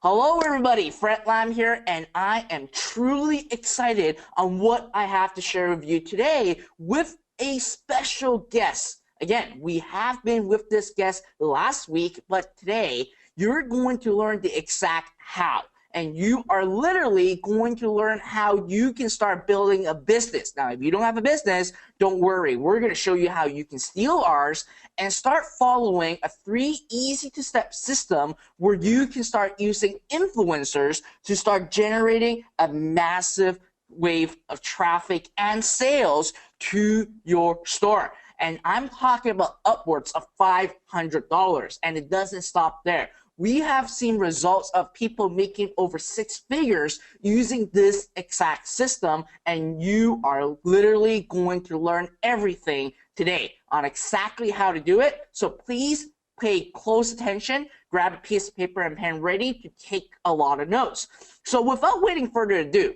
Hello everybody, Fred Lam here, and I am truly excited on what I have to share with you today with a special guest. Again, we have been with this guest last week, but today you're going to learn the exact how. And you are literally going to learn how you can start building a business. Now, if you don't have a business, don't worry. We're going to show you how you can steal ours and start following a 3 easy-to-step system where you can start using influencers to start generating a massive wave of traffic and sales to your store. And I'm talking about upwards of $500, and it doesn't stop there. We have seen results of people making over 6 figures using this exact system, and you are literally going to learn everything today on exactly how to do it. So please pay close attention, grab a piece of paper and pen ready to take a lot of notes. So without waiting further ado,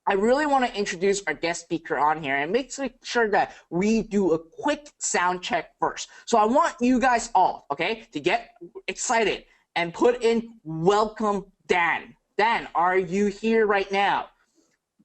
I really want to introduce our guest speaker on here and make sure that we do a quick sound check first. So I want you guys all, okay, to get excited and put in welcome Dan. Dan, are you here right now?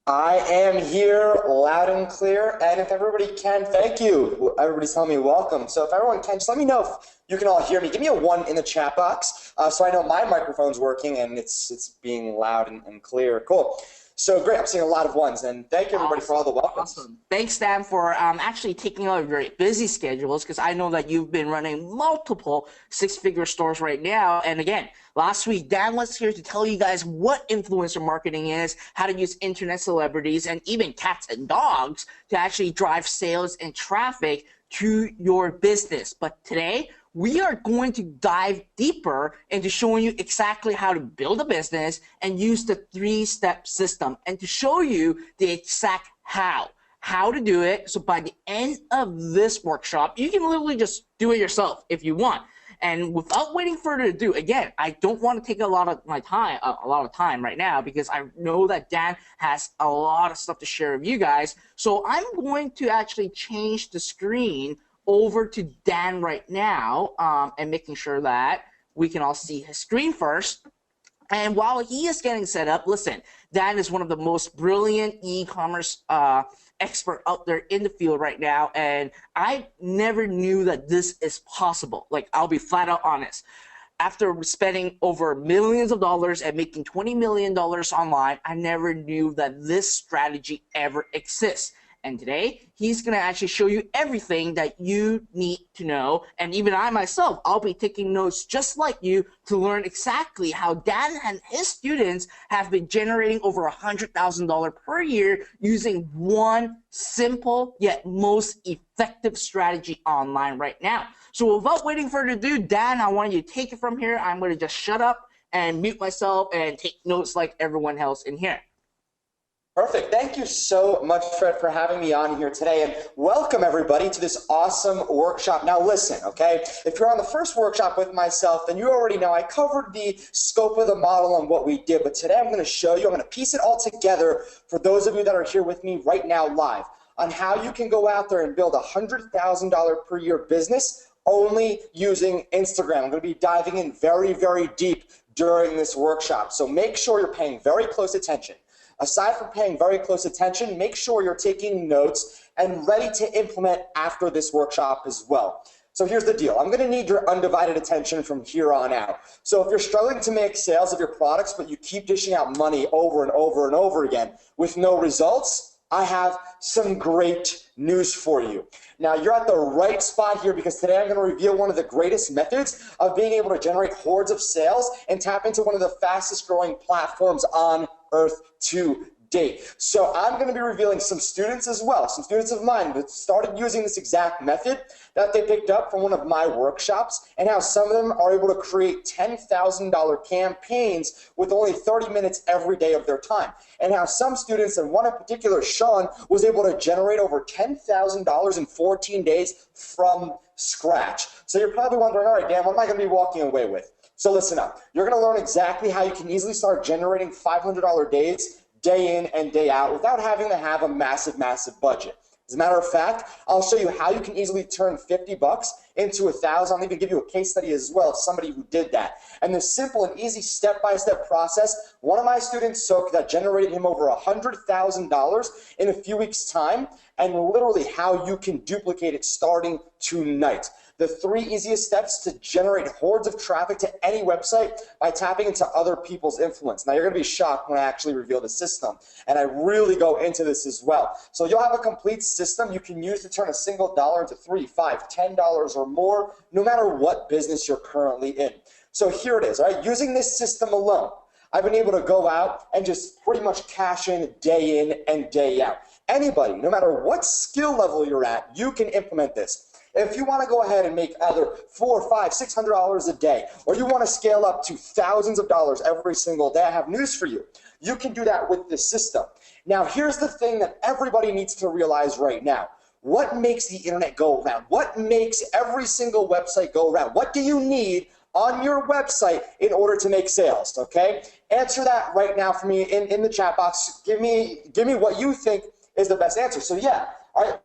I am here loud and clear, and if everybody can, thank you. Everybody's telling me welcome. So if everyone can, just let me know if you can all hear me. Give me a 1 in the chat box so I know my microphone's working and it's being loud and clear. Cool. So great, I'm seeing a lot of ones, and thank you everybody for all the welcomes. Awesome. Thanks, Dan, for actually taking out your busy schedules, because I know that you've been running multiple 6-figure stores right now. And again, last week, Dan was here to tell you guys what influencer marketing is, how to use internet celebrities, and even cats and dogs to actually drive sales and traffic to your business. But today, we are going to dive deeper into showing you exactly how to build a business and use the 3-step system, and to show you the exact how to do it. So by the end of this workshop, you can literally just do it yourself if you want. And without waiting further ado, again, I don't want to take a lot of time right now, because I know that Dan has a lot of stuff to share with you guys. So I'm going to actually change the screen over to Dan right now, and making sure that we can all see his screen first. And while he is getting set up, listen, Dan is one of the most brilliant e-commerce expert out there in the field right now, and I never knew that this is possible. Like, I'll be flat out honest. After spending over millions of dollars and making $20 million online, I never knew that this strategy ever exists. And today, he's going to actually show you everything that you need to know. And even I myself, I'll be taking notes just like you to learn exactly how Dan and his students have been generating over $100,000 per year using one simple yet most effective strategy online right now. So without waiting further ado, Dan, I want you to take it from here. I'm going to just shut up and mute myself and take notes like everyone else in here. Perfect. Thank you so much, Fred, for having me on here today, and welcome everybody to this awesome workshop. Now listen, okay, if you're on the first workshop with myself, then you already know I covered the scope of the model and what we did, but today I'm going to show you, I'm going to piece it all together for those of you that are here with me right now live on how you can go out there and build a $100,000 per year business only using Instagram. I'm going to be diving in very, very deep during this workshop, so make sure you're paying very close attention. Aside from paying very close attention, make sure you're taking notes and ready to implement after this workshop as well. So here's the deal. I'm going to need your undivided attention from here on out. So if you're struggling to make sales of your products, but you keep dishing out money over and over and over again with no results, I have some great news for you. Now, you're at the right spot here, because today I'm going to reveal one of the greatest methods of being able to generate hordes of sales and tap into one of the fastest growing platforms on earth to date. So I'm going to be revealing some students as well, some students of mine that started using this exact method that they picked up from one of my workshops, and how some of them are able to create $10,000 campaigns with only 30 minutes every day of their time, and how some students, and one in particular, Sean, was able to generate over $10,000 in 14 days from scratch. So you're probably wondering, all right, Dan, what am I going to be walking away with? So listen up. You're going to learn exactly how you can easily start generating $500 days, day in and day out, without having to have a massive, massive budget. As a matter of fact, I'll show you how you can easily turn $50 into 1,000. I'll even give you a case study as well of somebody who did that. And the simple and easy step-by-step process, one of my students took that generated him over $100,000 in a few weeks' time, and literally how you can duplicate it starting tonight. The 3 easiest steps to generate hordes of traffic to any website by tapping into other people's influence. Now, you're going to be shocked when I actually reveal the system, and I really go into this as well. So you'll have a complete system you can use to turn a single dollar into $3, $5, $10 or more, no matter what business you're currently in. So here it is, all right? Using this system alone, I've been able to go out and just pretty much cash in and day out. Anybody, no matter what skill level you're at, you can implement this. If you want to go ahead and make either $400, $500, $600 a day, or you want to scale up to thousands of dollars every single day, I have news for you. You can do that with this system. Now, here's the thing that everybody needs to realize right now. What makes the internet go around? What makes every single website go around? What do you need on your website in order to make sales, okay? Answer that right now for me in the chat box. Give me what you think is the best answer. So yeah, all right.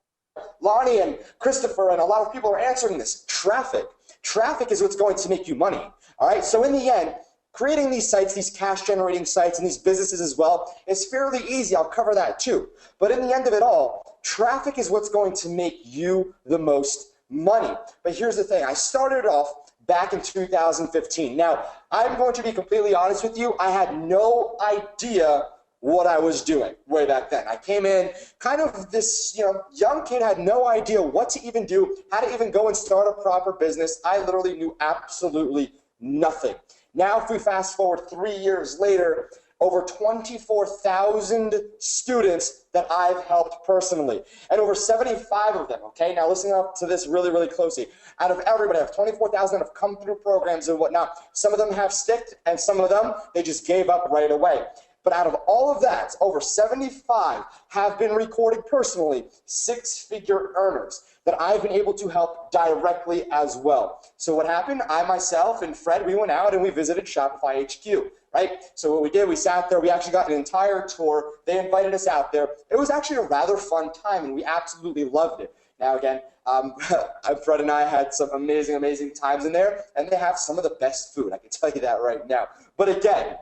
Lonnie and Christopher and a lot of people are answering this. Traffic. Traffic is what's going to make you money. All right. So in the end, creating these sites, these cash generating sites and these businesses as well is fairly easy. I'll cover that too. But in the end of it all, traffic is what's going to make you the most money. But here's the thing. I started off back in 2015. Now, I'm going to be completely honest with you. I had no idea what I was doing way back then. I came in kind of this, young kid, had no idea what to even do, how to even go and start a proper business. I literally knew absolutely nothing. Now, if we fast forward 3 years later, over 24,000 students that I've helped personally, and over 75 of them, okay? Now listen up to this really, really closely. Out of everybody, I have 24,000 that have come through programs and whatnot. Some of them have sticked, and some of them, they just gave up right away. But out of all of that, over 75 have been recorded personally, 6-figure earners that I've been able to help directly as well. So what happened? I, myself, and Fred, we went out and we visited Shopify HQ, right? So what we did, we sat there, we actually got an entire tour. They invited us out there. It was actually a rather fun time, and we absolutely loved it. Now, again, Fred and I had some amazing, amazing times in there, and they have some of the best food. I can tell you that right now. But again,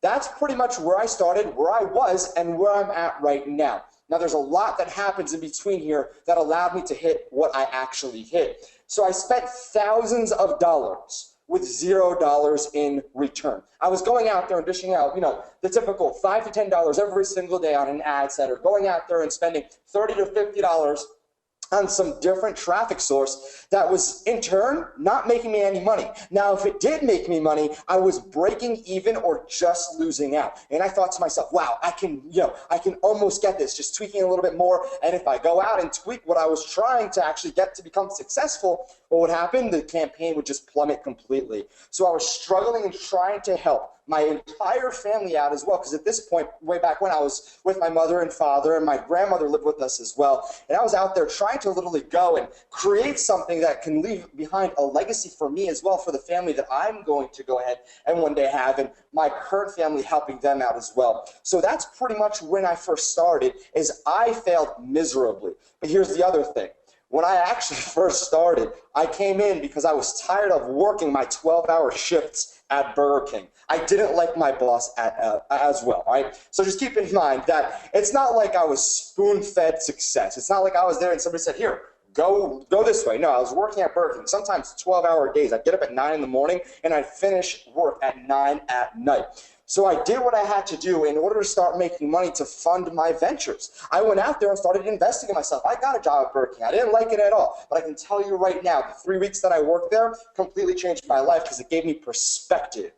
that's pretty much where I started, where I was, and where I'm at right now. Now, there's a lot that happens in between here that allowed me to hit what I actually hit. So I spent thousands of dollars with $0 in return. I was going out there and dishing out, the typical $5 to $10 every single day on an ad set, or going out there and spending $30 to $50 on some different traffic source that was in turn not making me any money. Now, if it did make me money, I was breaking even or just losing out. And I thought to myself, wow, I can almost get this, just tweaking a little bit more. And if I go out and tweak what I was trying to actually get to become successful, what would happen? The campaign would just plummet completely. So I was struggling and trying to help my entire family out as well, because at this point, way back when, I was with my mother and father, and my grandmother lived with us as well, and I was out there trying to literally go and create something that can leave behind a legacy for me as well, for the family that I'm going to go ahead and one day have, and my current family, helping them out as well. So that's pretty much when I first started, is I failed miserably. But here's the other thing. When I actually first started, I came in because I was tired of working my 12-hour shifts at Burger King. I didn't like my boss as well, all right? So just keep in mind that it's not like I was spoon-fed success. It's not like I was there and somebody said, here, go this way. No, I was working at Burger King, sometimes 12-hour days. I'd get up at 9 in the morning, and I'd finish work at 9 at night. So I did what I had to do in order to start making money to fund my ventures. I went out there and started investing in myself. I got a job at Burger King. I didn't like it at all. But I can tell you right now, the 3 weeks that I worked there completely changed my life because it gave me perspective,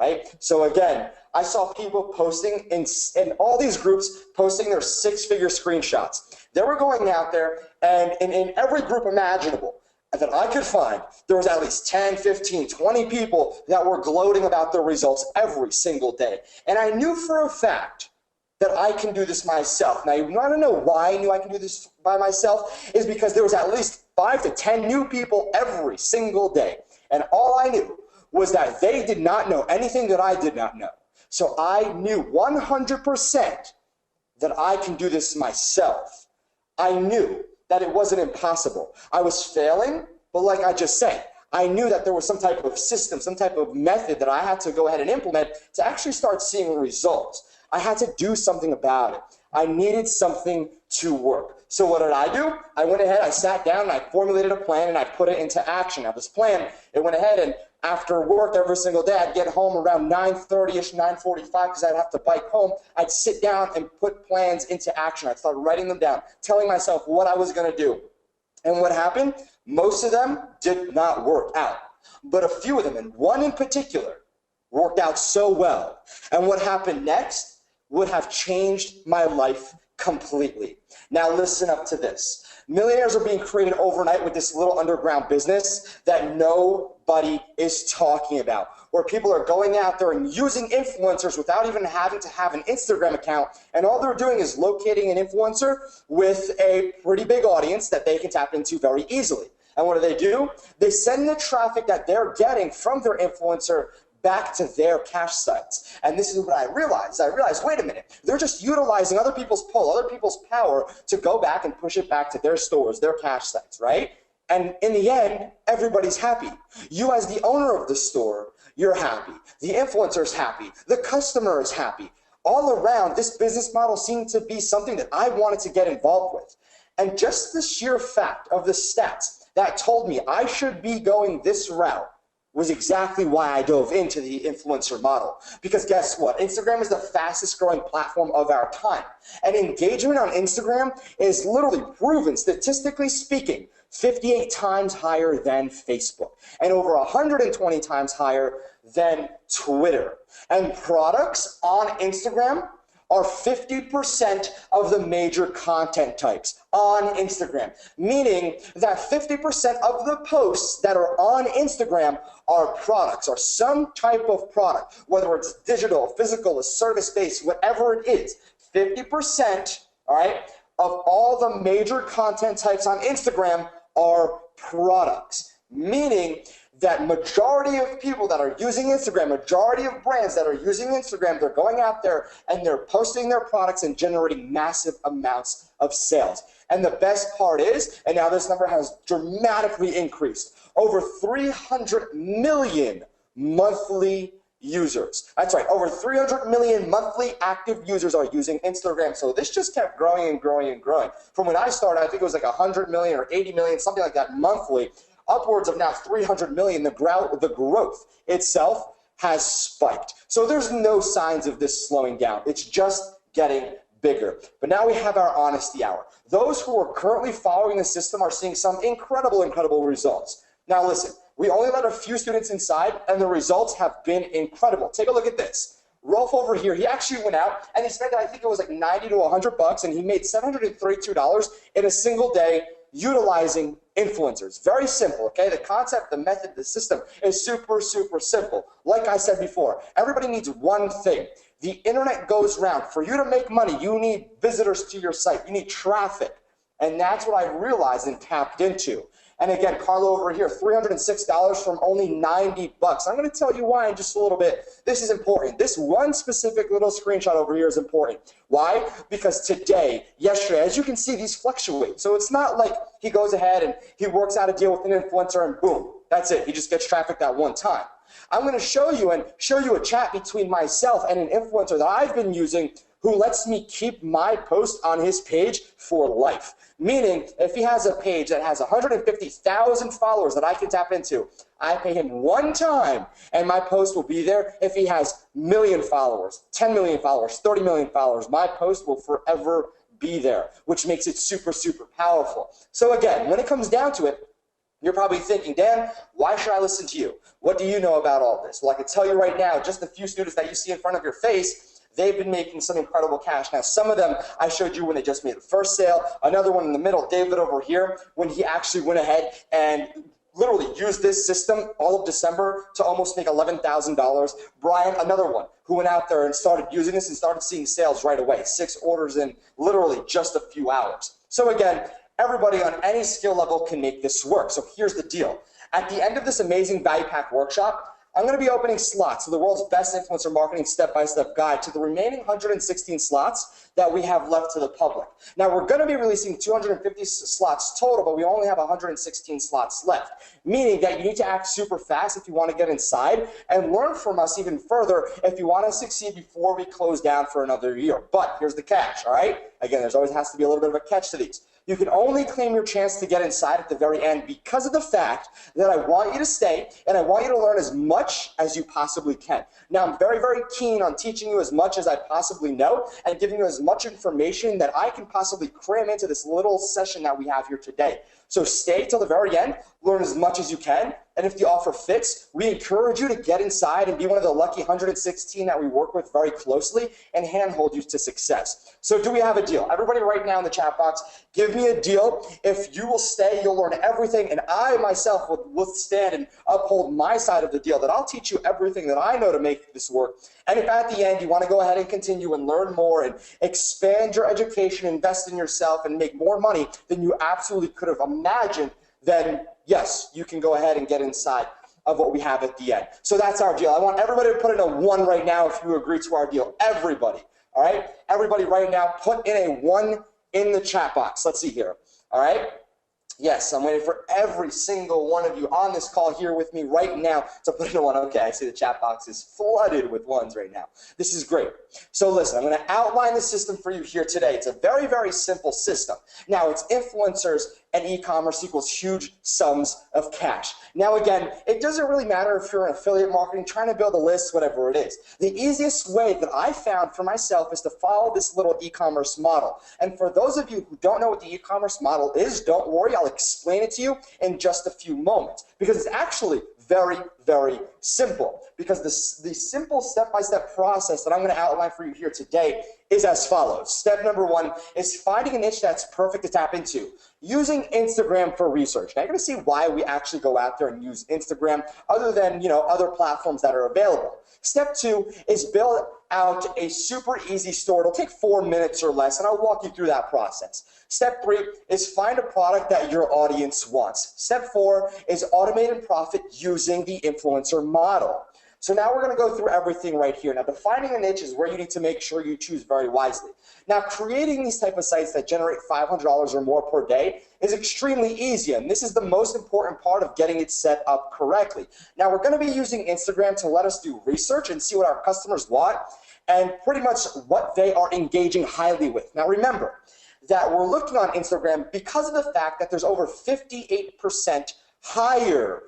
right? So again, I saw people posting in all these groups, posting their 6-figure screenshots. They were going out there, and in every group imaginable that I could find, there was at least 10, 15, 20 people that were gloating about their results every single day. And I knew for a fact that I can do this myself. Now, you want to know why I knew I can do this by myself? Is because there was at least 5 to 10 new people every single day. And all I knew was that they did not know anything that I did not know. So I knew 100% that I can do this myself. I knew that it wasn't impossible. I was failing, But like I just said, I knew that there was some type of system, some type of method that I had to go ahead and implement to actually start seeing results. I had to do something about it. I needed something to work. So what did I do? I went ahead, I sat down, and I formulated a plan, and I put it into action. Now this plan, it went ahead, and after work every single day, I'd get home around 9:30ish, 9:45, because I'd have to bike home. I'd sit down and put plans into action. I'd start writing them down, telling myself what I was going to do. And what happened? Most of them did not work out. But a few of them, and one in particular, worked out so well. And what happened next would have changed my life completely. Now listen up to this. Millionaires are being created overnight with this little underground business that nobody is talking about, where people are going out there and using influencers without even having to have an Instagram account. And all they're doing is locating an influencer with a pretty big audience that they can tap into very easily. And what do? They send the traffic that they're getting from their influencer back to their cash sites. And this is what I realized. Wait a minute, they're just utilizing other people's pull, other people's power to go back and push it back to their stores, their cash sites, right? And in the end, everybody's happy. You as the owner of the store, you're happy. The influencer's happy. The customer is happy. All around, this business model seemed to be something that I wanted to get involved with. And just the sheer fact of the stats that told me I should be going this route was exactly why I dove into the influencer model. Because guess what? Instagram is the fastest growing platform of our time. And engagement on Instagram is literally proven, statistically speaking, 58 times higher than Facebook and over 120 times higher than Twitter. And products on Instagram are 50% of the major content types on Instagram, meaning that 50% of the posts that are on Instagram are products, or some type of product, whether it's digital, physical, a service-based, whatever it is. 50%, all right, of all the major content types on Instagram are products, meaning that majority of people that are using Instagram, majority of brands that are using Instagram, they're going out there and they're posting their products and generating massive amounts of sales. And the best part is, and now this number has dramatically increased, over 300 million monthly users. That's right, over 300 million monthly active users are using Instagram. So this just kept growing and growing and growing. From when I started, I think it was like 100 million or 80 million, something like that monthly. Upwards of now 300 million, the growth itself has spiked. So there's no signs of this slowing down. It's just getting bigger. But now we have our honesty hour. Those who are currently following the system are seeing some incredible results. Now listen, we only let a few students inside and the results have been incredible. Take a look at this. Rolf over here, he actually went out and he spent, I think it was like 90 to 100 bucks, and he made $732 in a single day utilizing influencers. Very simple, okay? The concept, the method, the system is super simple. Like I said before, everybody needs one thing. The internet goes round. For you to make money, you need visitors to your site. You need traffic. And that's what I realized and tapped into. And again, Carlo over here, $306 from only 90 bucks. I'm going to tell you why in just a little bit. This is important. This one specific little screenshot over here is important. Why? Because today, yesterday, as you can see, these fluctuate. So it's not like he goes ahead and he works out a deal with an influencer and boom, that's it. He just gets traffic that one time. I'm going to show you a chat between myself and an influencer that I've been using who lets me keep my post on his page for life. Meaning, if he has a page that has 150,000 followers that I can tap into, I pay him one time and my post will be there. If he has million followers, 10 million followers, 30 million followers, my post will forever be there, which makes it super powerful. So again, when it comes down to it, you're probably thinking, Dan, why should I listen to you? What do you know about all this? Well, I can tell you right now, just a few students that you see in front of your face, they've been making some incredible cash. Now, some of them I showed you when they just made the first sale. Another one in the middle, David over here, when he actually went ahead and literally used this system all of December to almost make $11,000. Brian, another one, who went out there and started using this and started seeing sales right away. 6 orders in literally just a few hours. So again, everybody on any skill level can make this work. So here's the deal. At the end of this amazing value pack workshop, I'm going to be opening slots, so the world's best influencer marketing step-by-step guide to the remaining 116 slots that we have left to the public. Now, we're going to be releasing 250 slots total, but we only have 116 slots left, meaning that you need to act super fast if you want to get inside and learn from us even further if you want to succeed before we close down for another year. But here's the catch, all right? Again, there's always has to be a little bit of a catch to these. You can only claim your chance to get inside at the very end because of the fact that I want you to stay and I want you to learn as much as you possibly can. Now, I'm very, very keen on teaching you as much as I possibly know and giving you as much information that I can possibly cram into this little session that we have here today. So stay till the very end, learn as much as you can, and if the offer fits, we encourage you to get inside and be one of the lucky 116 that we work with very closely and handhold you to success. So do we have a deal? Everybody right now in the chat box, give me a deal. If you will stay, you'll learn everything, and I myself will withstand and uphold my side of the deal, that I'll teach you everything that I know to make this work. And if at the end you want to go ahead and continue and learn more and expand your education, invest in yourself, and make more money than you absolutely could have imagined, then yes, you can go ahead and get inside of what we have at the end. So that's our deal. I want everybody to put in a 1 right now if you agree to our deal. Everybody, all right? Everybody right now, put in a 1 in the chat box. Let's see here, all right? Yes, I'm waiting for every single one of you on this call here with me right now to put in a 1. Okay, I see the chat box is flooded with 1s right now. This is great. So listen, I'm going to outline the system for you here today. It's a very, very simple system. Now, it's influencers and e-commerce equals huge sums of cash. Now, again, it doesn't really matter if you're in affiliate marketing, trying to build a list, whatever it is. The easiest way that I found for myself is to follow this little e-commerce model. And for those of you who don't know what the e-commerce model is, don't worry, I'll explain it to you in just a few moments, because it's actually very, very simple. Because the simple step-by-step process that I'm going to outline for you here today is as follows. Step number 1 is finding a niche that's perfect to tap into, using Instagram for research. Now, you're going to see why we actually go out there and use Instagram other than, other platforms that are available. Step 2 is build out a super easy store. It'll take 4 minutes or less, and I'll walk you through that process. Step 3 is find a product that your audience wants. Step 4 is automate and profit using the influencer model. So now we're going to go through everything right here. Now, defining a niche is where you need to make sure you choose very wisely. Now, creating these type of sites that generate $500 or more per day is extremely easy, and this is the most important part of getting it set up correctly. Now, we're going to be using Instagram to let us do research and see what our customers want and pretty much what they are engaging highly with. Now, remember that we're looking on Instagram because of the fact that there's over 58% higher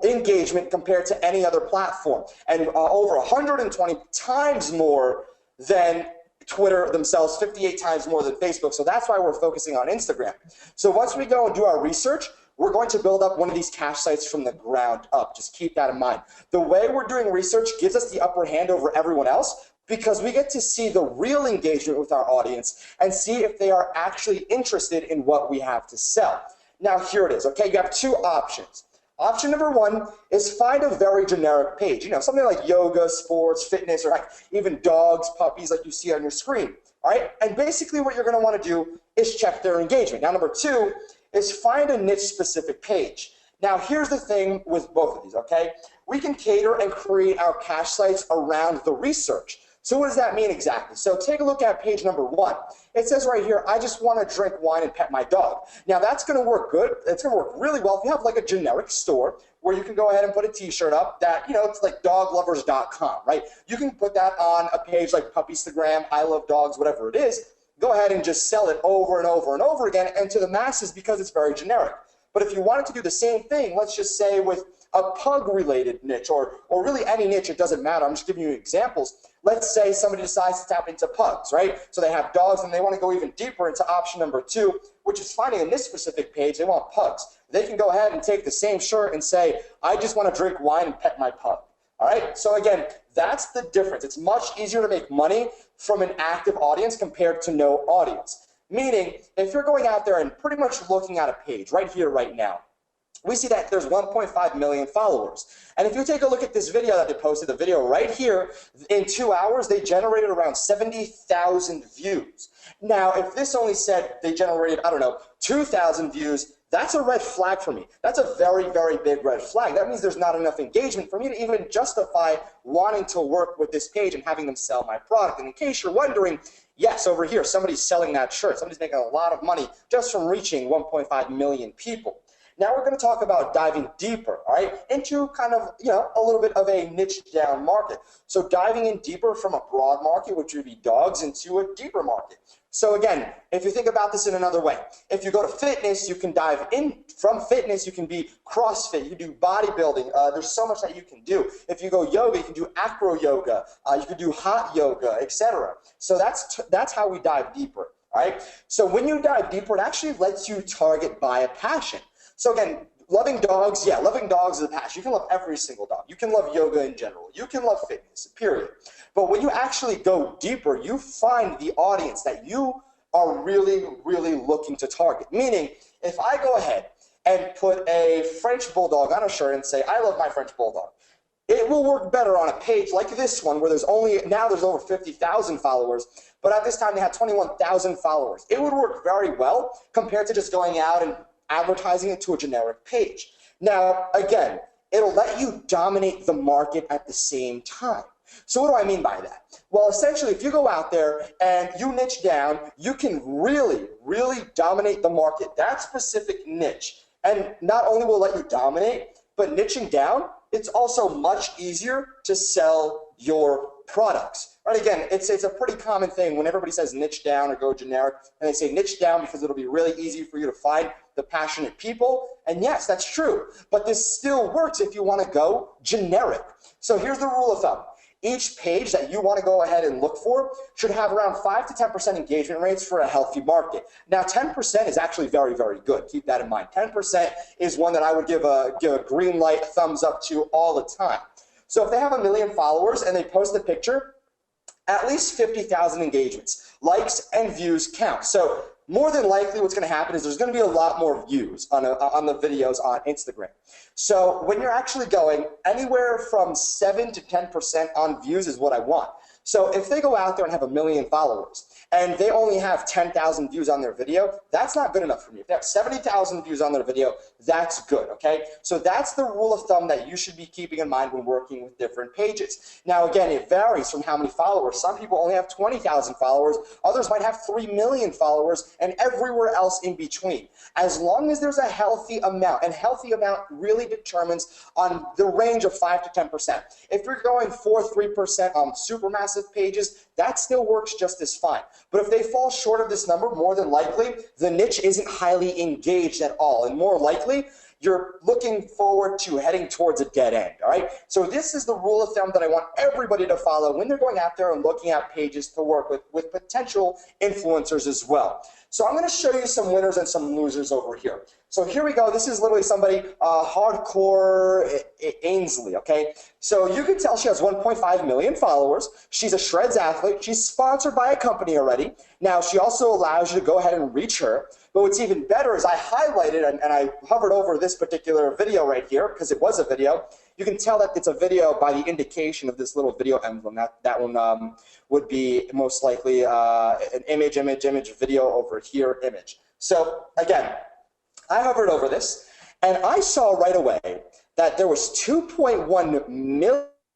engagement compared to any other platform, and over 120 times more than Twitter themselves, 58 times more than Facebook. So that's why we're focusing on Instagram. So once we go and do our research, we're going to build up one of these cash sites from the ground up. Just keep that in mind. The way we're doing research gives us the upper hand over everyone else, because we get to see the real engagement with our audience and see if they are actually interested in what we have to sell. Now, here it is, okay? You have 2 options. Option number 1 is find a very generic page, something like yoga, sports, fitness, or like even dogs, puppies like you see on your screen, all right? And basically what you're going to want to do is check their engagement. Now, number 2 is find a niche-specific page. Now, here's the thing with both of these, okay? We can cater and create our cash sites around the research. So what does that mean exactly? So take a look at page number 1. It says right here, I just want to drink wine and pet my dog. Now that's going to work good. It's going to work really well if you have like a generic store where you can go ahead and put a t-shirt up that, it's like doglovers.com, right? You can put that on a page like Puppystagram, I Love Dogs, whatever it is. Go ahead and just sell it over and over and over again and to the masses because it's very generic. But if you wanted to do the same thing, let's just say with a pug-related niche or really any niche, it doesn't matter. I'm just giving you examples. Let's say somebody decides to tap into pugs, right? So they have dogs and they want to go even deeper into option number 2, which is finding in this specific page, they want pugs. They can go ahead and take the same shirt and say, I just want to drink wine and pet my pug. All right, so again, that's the difference. It's much easier to make money from an active audience compared to no audience. Meaning, if you're going out there and pretty much looking at a page right here, right now, we see that there's 1.5 million followers. And if you take a look at this video that they posted, the video right here, in 2 hours, they generated around 70,000 views. Now, if this only said they generated, 2,000 views, that's a red flag for me. That's a very, very big red flag. That means there's not enough engagement for me to even justify wanting to work with this page and having them sell my product. And in case you're wondering, yes, over here, somebody's selling that shirt. Somebody's making a lot of money just from reaching 1.5 million people. Now we're going to talk about diving deeper, all right, into kind of, a little bit of a niche down market. So diving in deeper from a broad market, which would be dogs, into a deeper market. So again, if you think about this in another way, if you go to fitness, you can dive in from fitness. You can be CrossFit, you can do bodybuilding. There's so much that you can do. If you go yoga, you can do acro yoga. You can do hot yoga, etc. So that's how we dive deeper, all right? So when you dive deeper, it actually lets you target by a passion. So again, loving dogs, yeah, loving dogs is a passion. You can love every single dog. You can love yoga in general. You can love fitness, period. But when you actually go deeper, you find the audience that you are really, really looking to target. Meaning, if I go ahead and put a French bulldog on a shirt and say, I love my French bulldog, it will work better on a page like this one where there's over 50,000 followers, but at this time they had 21,000 followers. It would work very well compared to just going out and advertising it to a generic page. Now, again, it'll let you dominate the market at the same time. So what do I mean by that? Well, essentially, if you go out there and you niche down, you can really, really dominate the market, that specific niche. And not only will it let you dominate, but niching down, it's also much easier to sell your products. Right, again, it's a pretty common thing when everybody says niche down or go generic, and they say niche down because it'll be really easy for you to find the passionate people. And yes, that's true, but this still works if you want to go generic. So here's the rule of thumb. Each page that you want to go ahead and look for should have around 5 to 10% engagement rates for a healthy market. Now, 10% is actually very, very good. Keep that in mind. 10% is one that I would give a green light, thumbs up to all the time. So if they have 1 million followers and they post a picture, at least 50,000 engagements. Likes and views count. So more than likely what's going to happen is there's going to be a lot more views on the videos on Instagram. So when you're actually going, anywhere from 7 to 10% on views is what I want. So if they go out there and have 1 million followers and they only have 10,000 views on their video, that's not good enough for me. If they have 70,000 views on their video, that's good, okay? So that's the rule of thumb that you should be keeping in mind when working with different pages. Now, again, it varies from how many followers. Some people only have 20,000 followers. Others might have 3 million followers and everywhere else in between. As long as there's a healthy amount, and healthy amount really determines on the range of 5 to 10%. If you're going 3% on supermassive pages, that still works just as fine. But if they fall short of this number, more than likely, the niche isn't highly engaged at all. And more likely, you're looking forward to heading towards a dead end, all right? So this is the rule of thumb that I want everybody to follow when they're going out there and looking at pages to work with potential influencers as well. So I'm going to show you some winners and some losers over here. So here we go. This is literally somebody, hardcore Ainsley, okay? So you can tell she has 1.5 million followers. She's a Shreds athlete. She's sponsored by a company already. Now, she also allows you to go ahead and reach her. But what's even better is I highlighted and I hovered over this particular video right here because it was a video. You can tell that it's a video by the indication of this little video emblem. That one would be most likely an image, video over here, image. So again, I hovered over this and I saw right away that there was 2.1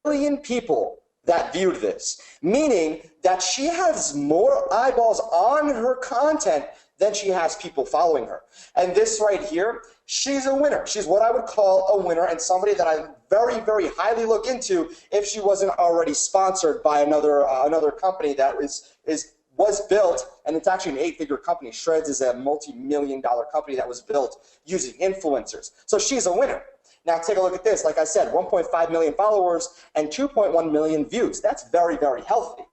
million people that viewed this, meaning that she has more eyeballs on her content than she has people following her. And this right here, she's a winner. She's what I would call a winner and somebody that I very, very highly look into if she wasn't already sponsored by another company that was built, and it's actually an 8-figure company. Shreds is a multi-million-dollar company that was built using influencers. So she's a winner. Now take a look at this. Like I said, 1.5 million followers and 2.1 million views. That's very, very healthy.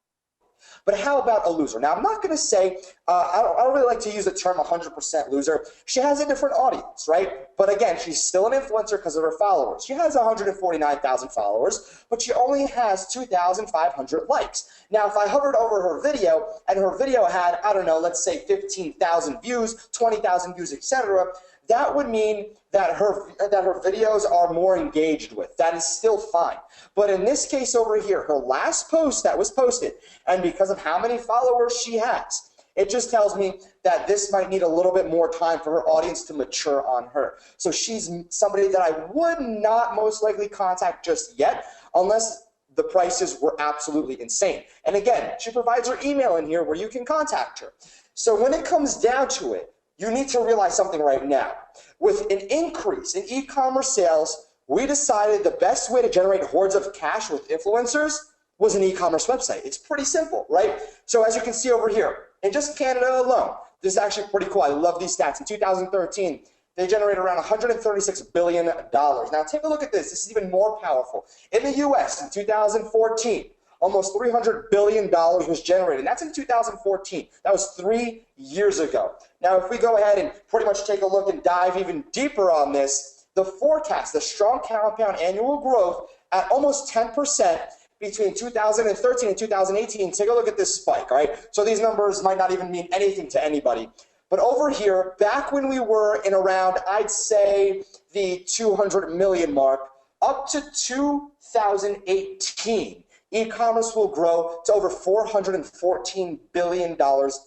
But how about a loser? Now, I'm not going to say, I don't really like to use the term 100% loser. She has a different audience, right? But again, she's still an influencer because of her followers. She has 149,000 followers, but she only has 2,500 likes. Now, if I hovered over her video and her video had, I don't know, let's say 15,000 views, 20,000 views, etc., that would mean that her videos are more engaged with. That is still fine. But in this case over here, her last post that was posted, and because of how many followers she has, It just tells me that this might need a little bit more time for her audience to mature on her. So she's somebody that I would not most likely contact just yet, unless the prices were absolutely insane. And again, she provides her email in here where you can contact her. So when it comes down to it, you need to realize something right now. With an increase in e-commerce sales, we decided the best way to generate hordes of cash with influencers was an e-commerce website. It's pretty simple, right? So as you can see over here, in just Canada alone, this is actually pretty cool. I love these stats. In 2013, they generated around $136 billion. Now take a look at this. This is even more powerful. In the US in 2014, almost $300 billion was generated. And that's in 2014. That was 3 years ago. Now, if we go ahead and pretty much take a look and dive even deeper on this, the forecast, the strong compound annual growth at almost 10% between 2013 and 2018, take a look at this spike, all right? So these numbers might not even mean anything to anybody. But over here, back when we were in around, I'd say, the 200 million mark, up to 2018, e-commerce will grow to over $414 billion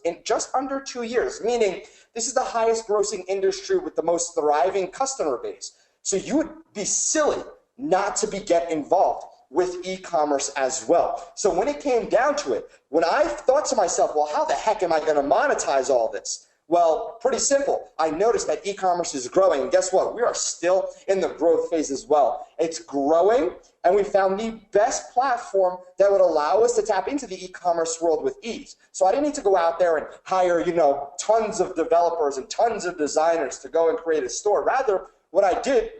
in just under 2 years, meaning this is the highest grossing industry with the most thriving customer base. So you would be silly not to get involved with e-commerce as well. So when it came down to it, when I thought to myself, well, how the heck am I going to monetize all this? Well, pretty simple. I noticed that e-commerce is growing, and guess what? We are still in the growth phase as well. It's growing, and we found the best platform that would allow us to tap into the e-commerce world with ease. So I didn't need to go out there and hire, tons of developers and tons of designers to go and create a store. Rather, what I did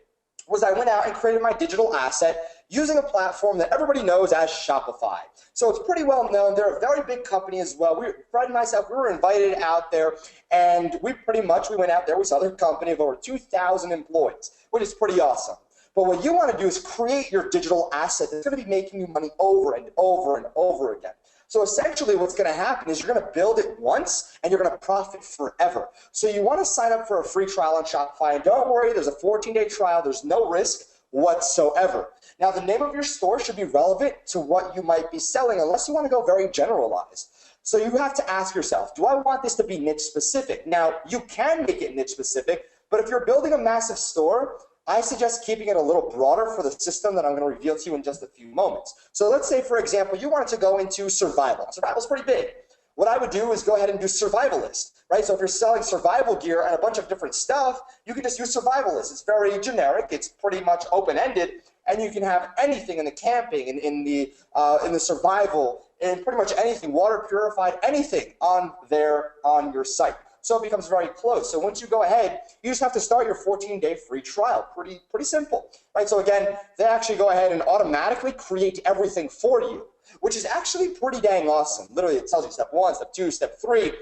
was I went out and created my digital asset using a platform that everybody knows as Shopify. So it's pretty well known. They're a very big company as well. Fred and myself, we were invited out there, and we went out there. We saw their company of over 2,000 employees, which is pretty awesome. But what you want to do is create your digital asset that's going to be making you money over and over and over again. So essentially what's going to happen is you're going to build it once and you're going to profit forever. So you want to sign up for a free trial on Shopify. And don't worry, there's a 14-day trial. There's no risk whatsoever. Now, the name of your store should be relevant to what you might be selling, unless you want to go very generalized. So you have to ask yourself, do I want this to be niche specific? Now, you can make it niche specific, but if you're building a massive store, I suggest keeping it a little broader for the system that I'm going to reveal to you in just a few moments. So let's say, for example, you wanted to go into survival. Survival's pretty big. What I would do is go ahead and do survivalist, right? So if you're selling survival gear and a bunch of different stuff, you can just use survivalist. It's very generic. It's pretty much open-ended, and you can have anything in the camping, in the survival, and pretty much anything, water purified, anything on your site. So it becomes very close. So once you go ahead, you just have to start your 14-day free trial. Pretty simple, right? So again, they actually go ahead and automatically create everything for you, which is actually pretty dang awesome. Literally, it tells you step 1, step 2, step 3.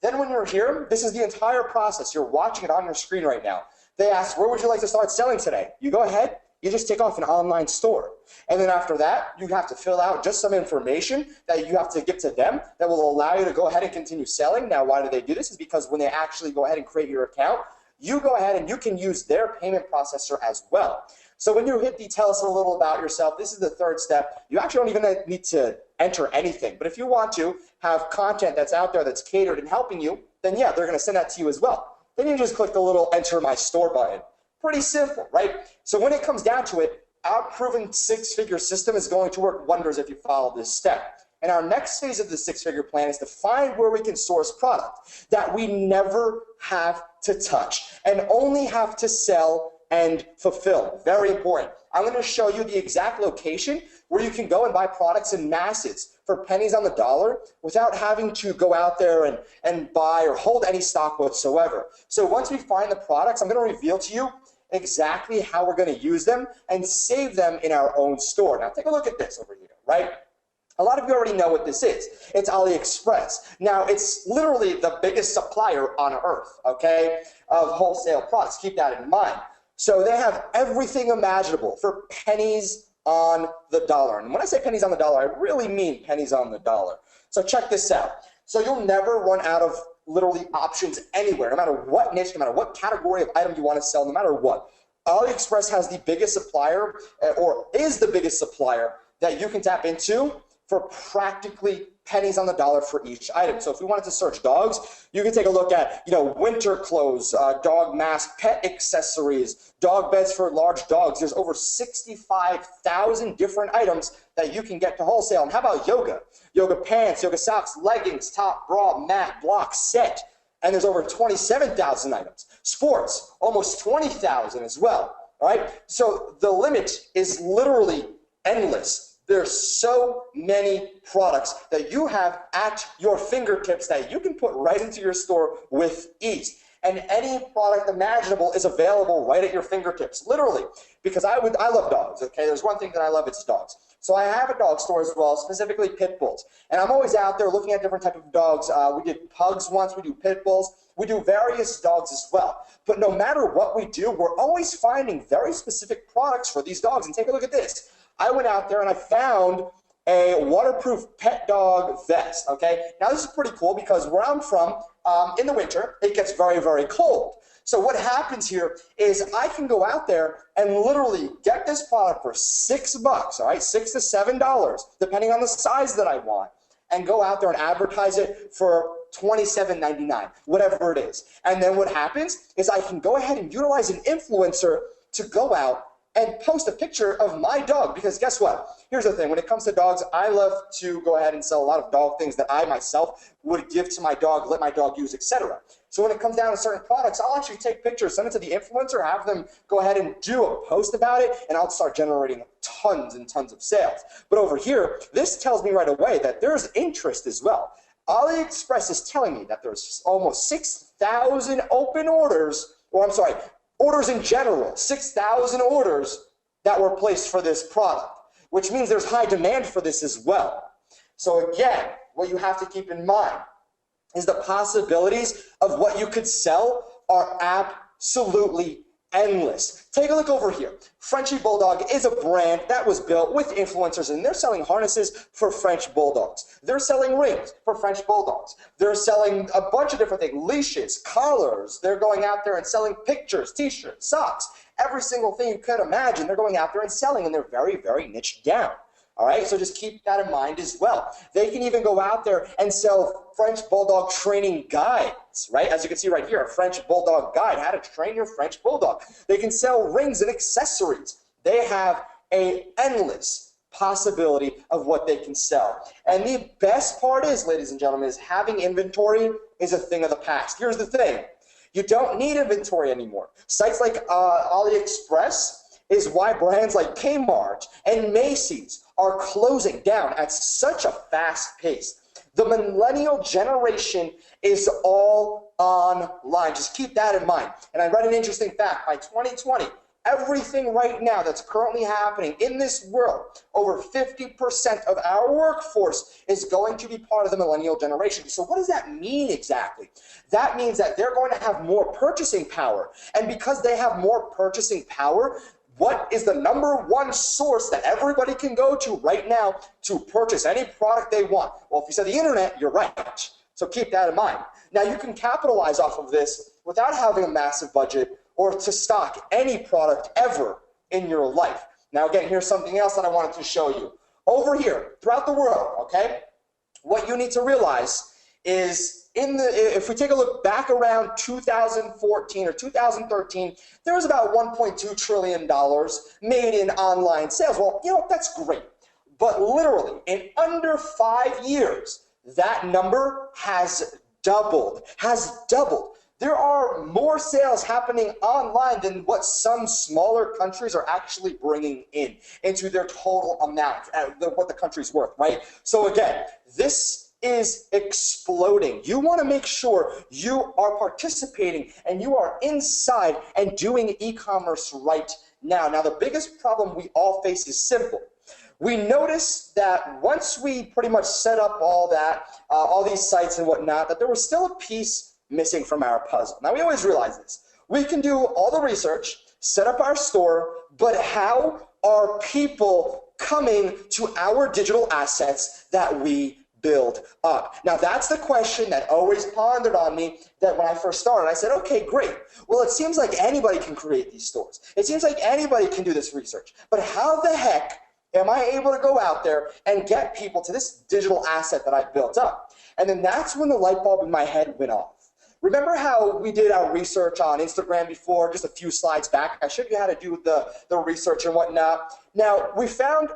Then when you're here, this is the entire process. You're watching it on your screen right now. They ask, where would you like to start selling today? You go ahead, you just take off an online store. And then after that, you have to fill out just some information that you have to give to them that will allow you to go ahead and continue selling. Now, why do they do this? Is because when they actually go ahead and create your account, you go ahead and you can use their payment processor as well. So when you hit the tell us a little about yourself, this is the third step. You actually don't even need to enter anything. But if you want to have content that's out there that's catered and helping you, then yeah, they're going to send that to you as well. Then you just click the little enter my store button. Pretty simple, right? So when it comes down to it, our proven six-figure system is going to work wonders if you follow this step. And our next phase of the six-figure plan is to find where we can source product that we never have to touch and only have to sell and fulfill. Very important. I'm going to show you the exact location where you can go and buy products in masses for pennies on the dollar without having to go out there and buy or hold any stock whatsoever. So once we find the products, I'm going to reveal to you exactly how we're going to use them and save them in our own store. Now take a look at this over here, right? A lot of you already know what this is. It's AliExpress. Now, it's literally the biggest supplier on earth, okay, of wholesale products. Keep that in mind. So they have everything imaginable for pennies on the dollar. And when I say pennies on the dollar, I really mean pennies on the dollar. So check this out. So you'll never run out of literally options anywhere, no matter what niche, no matter what category of item you want to sell, no matter what. AliExpress has the biggest supplier, or is the biggest supplier that you can tap into for practically pennies on the dollar for each item. So if we wanted to search dogs, you can take a look at, winter clothes, dog masks, pet accessories, dog beds for large dogs. There's over 65,000 different items that you can get to wholesale. And how about yoga? Yoga pants, yoga socks, leggings, top, bra, mat, block, set. And there's over 27,000 items. Sports, almost 20,000 as well. All right. So the limit is literally endless. There's so many products that you have at your fingertips that you can put right into your store with ease. And any product imaginable is available right at your fingertips, literally. Because I love dogs, okay? There's one thing that I love, it's dogs. So I have a dog store as well, specifically pit bulls. And I'm always out there looking at different types of dogs. We did pugs once, we do pit bulls. We do various dogs as well. But no matter what we do, we're always finding very specific products for these dogs. And take a look at this. I went out there and I found a waterproof pet dog vest, okay? Now this is pretty cool because where I'm from, in the winter, it gets very, very cold. So what happens here is I can go out there and literally get this product for $6, all right, $6 to $7, depending on the size that I want, and go out there and advertise it for $27.99, whatever it is. And then what happens is I can go ahead and utilize an influencer to go out and post a picture of my dog, because guess what? Here's the thing, when it comes to dogs, I love to go ahead and sell a lot of dog things that I myself would give to my dog, let my dog use, etc. So when it comes down to certain products, I'll actually take pictures, send it to the influencer, have them go ahead and do a post about it, and I'll start generating tons and tons of sales. But over here, this tells me right away that there's interest as well. AliExpress is telling me that there's almost 6,000 open orders, orders in general, 6,000 orders that were placed for this product, which means there's high demand for this as well. So again, what you have to keep in mind is the possibilities of what you could sell are absolutely endless. Take a look over here. Frenchie Bulldog is a brand that was built with influencers, and they're selling harnesses for French Bulldogs. They're selling rings for French Bulldogs. They're selling a bunch of different things, leashes, collars. They're going out there and selling pictures, t-shirts, socks, every single thing you could imagine. They're going out there and selling, and they're very, very niched down. All right, so just keep that in mind as well. They can even go out there and sell French Bulldog training guides, right? As you can see right here, a French Bulldog guide, how to train your French Bulldog. They can sell rings and accessories. They have an endless possibility of what they can sell. And the best part is, ladies and gentlemen, is having inventory is a thing of the past. Here's the thing. You don't need inventory anymore. Sites like AliExpress is why brands like Kmart and Macy's are closing down at such a fast pace. The millennial generation is all online. Just keep that in mind. And I read an interesting fact. By 2020, everything right now that's currently happening in this world, over 50% of our workforce is going to be part of the millennial generation. So what does that mean exactly? That means that they're going to have more purchasing power. And because they have more purchasing power, what is the number one source that everybody can go to right now to purchase any product they want? Well, if you said the internet, you're right. So keep that in mind. Now, you can capitalize off of this without having a massive budget or to stock any product ever in your life. Now, again, here's something else that I wanted to show you. Over here, throughout the world, okay, what you need to realize is if we take a look back around 2014 or 2013, there was about $1.2 trillion made in online sales. Well, that's great. But literally, in under 5 years, that number has doubled. There are more sales happening online than what some smaller countries are actually bringing into their total amount, what the country's worth, right? So again, this is exploding. You want to make sure you are participating and you are inside and doing e-commerce right now. Now, the biggest problem we all face is simple. We noticed that once we pretty much set up all that, all these sites and whatnot, that there was still a piece missing from our puzzle. Now, we always realize this. We can do all the research, set up our store, but how are people coming to our digital assets that we build up? Now, that's the question that always pondered on me that when I first started. I said, okay, great. Well, it seems like anybody can create these stores. It seems like anybody can do this research. But how the heck am I able to go out there and get people to this digital asset that I've built up? And then that's when the light bulb in my head went off. Remember how we did our research on Instagram before, just a few slides back? I showed you how to do the research and whatnot. Now, we found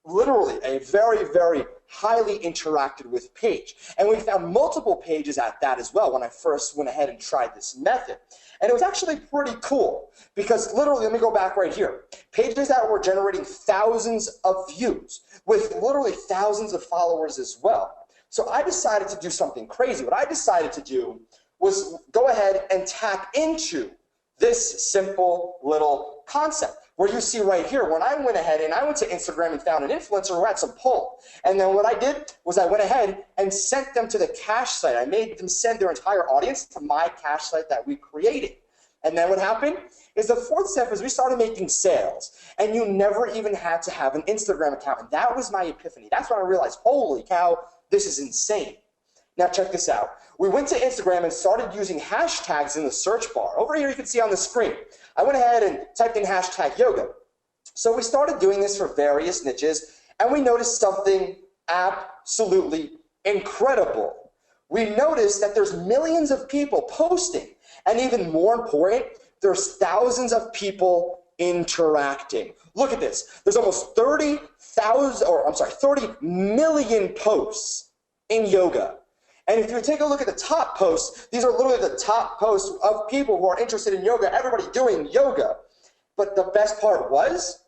literally a very, very highly interacted with page. And we found multiple pages at that as well when I first went ahead and tried this method. And it was actually pretty cool because literally, let me go back right here. Pages that were generating thousands of views with literally thousands of followers as well. So I decided to do something crazy. What I decided to do was go ahead and tap into this simple little concept where you see right here, when I went ahead and I went to Instagram and found an influencer who had some pull. And then what I did was I went ahead and sent them to the cash site. I made them send their entire audience to my cash site that we created. And then what happened is the fourth step is we started making sales. And you never even had to have an Instagram account. And that was my epiphany. That's when I realized, holy cow, this is insane. Now check this out. We went to Instagram and started using hashtags in the search bar. Over here you can see on the screen. I went ahead and typed in hashtag yoga. So we started doing this for various niches and we noticed something absolutely incredible. We noticed that there's millions of people posting, and even more important, there's thousands of people interacting. Look at this. There's almost 30 million posts in yoga. And if you take a look at the top posts, these are literally the top posts of people who are interested in yoga, everybody doing yoga. But the best part was,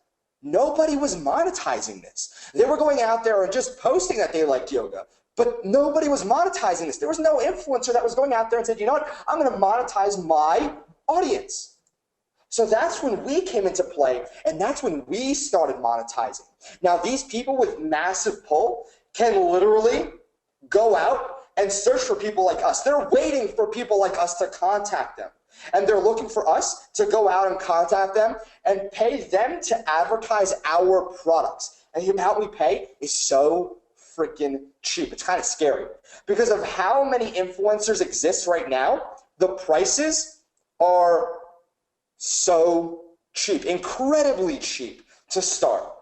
nobody was monetizing this. They were going out there and just posting that they liked yoga, but nobody was monetizing this. There was no influencer that was going out there and said, you know what, I'm going to monetize my audience. So that's when we came into play, and that's when we started monetizing. Now, these people with massive pull can literally go out and search for people like us. They're waiting for people like us to contact them. And they're looking for us to go out and contact them and pay them to advertise our products. And the amount we pay is so freaking cheap. It's kind of scary. Because of how many influencers exist right now, the prices are so cheap, incredibly cheap to start.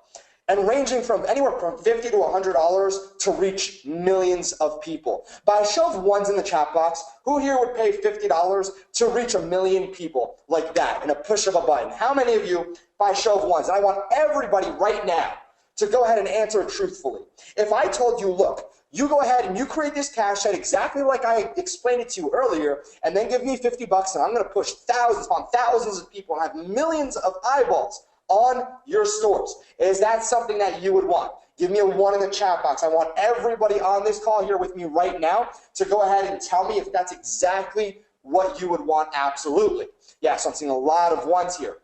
And ranging from anywhere from $50 to $100 to reach millions of people. By a show of ones in the chat box, who here would pay $50 to reach 1 million people like that in a push of a button? How many of you, by a show of ones? And I want everybody right now to go ahead and answer truthfully. If I told you, look, you go ahead and you create this cash site exactly like I explained it to you earlier, and then give me $50 and I'm going to push thousands upon thousands of people and have millions of eyeballs on your stores. Is that something that you would want? Give me a 1 in the chat box. I want everybody on this call here with me right now to go ahead and tell me if that's exactly what you would want. Absolutely. Yes, I'm seeing a lot of ones here.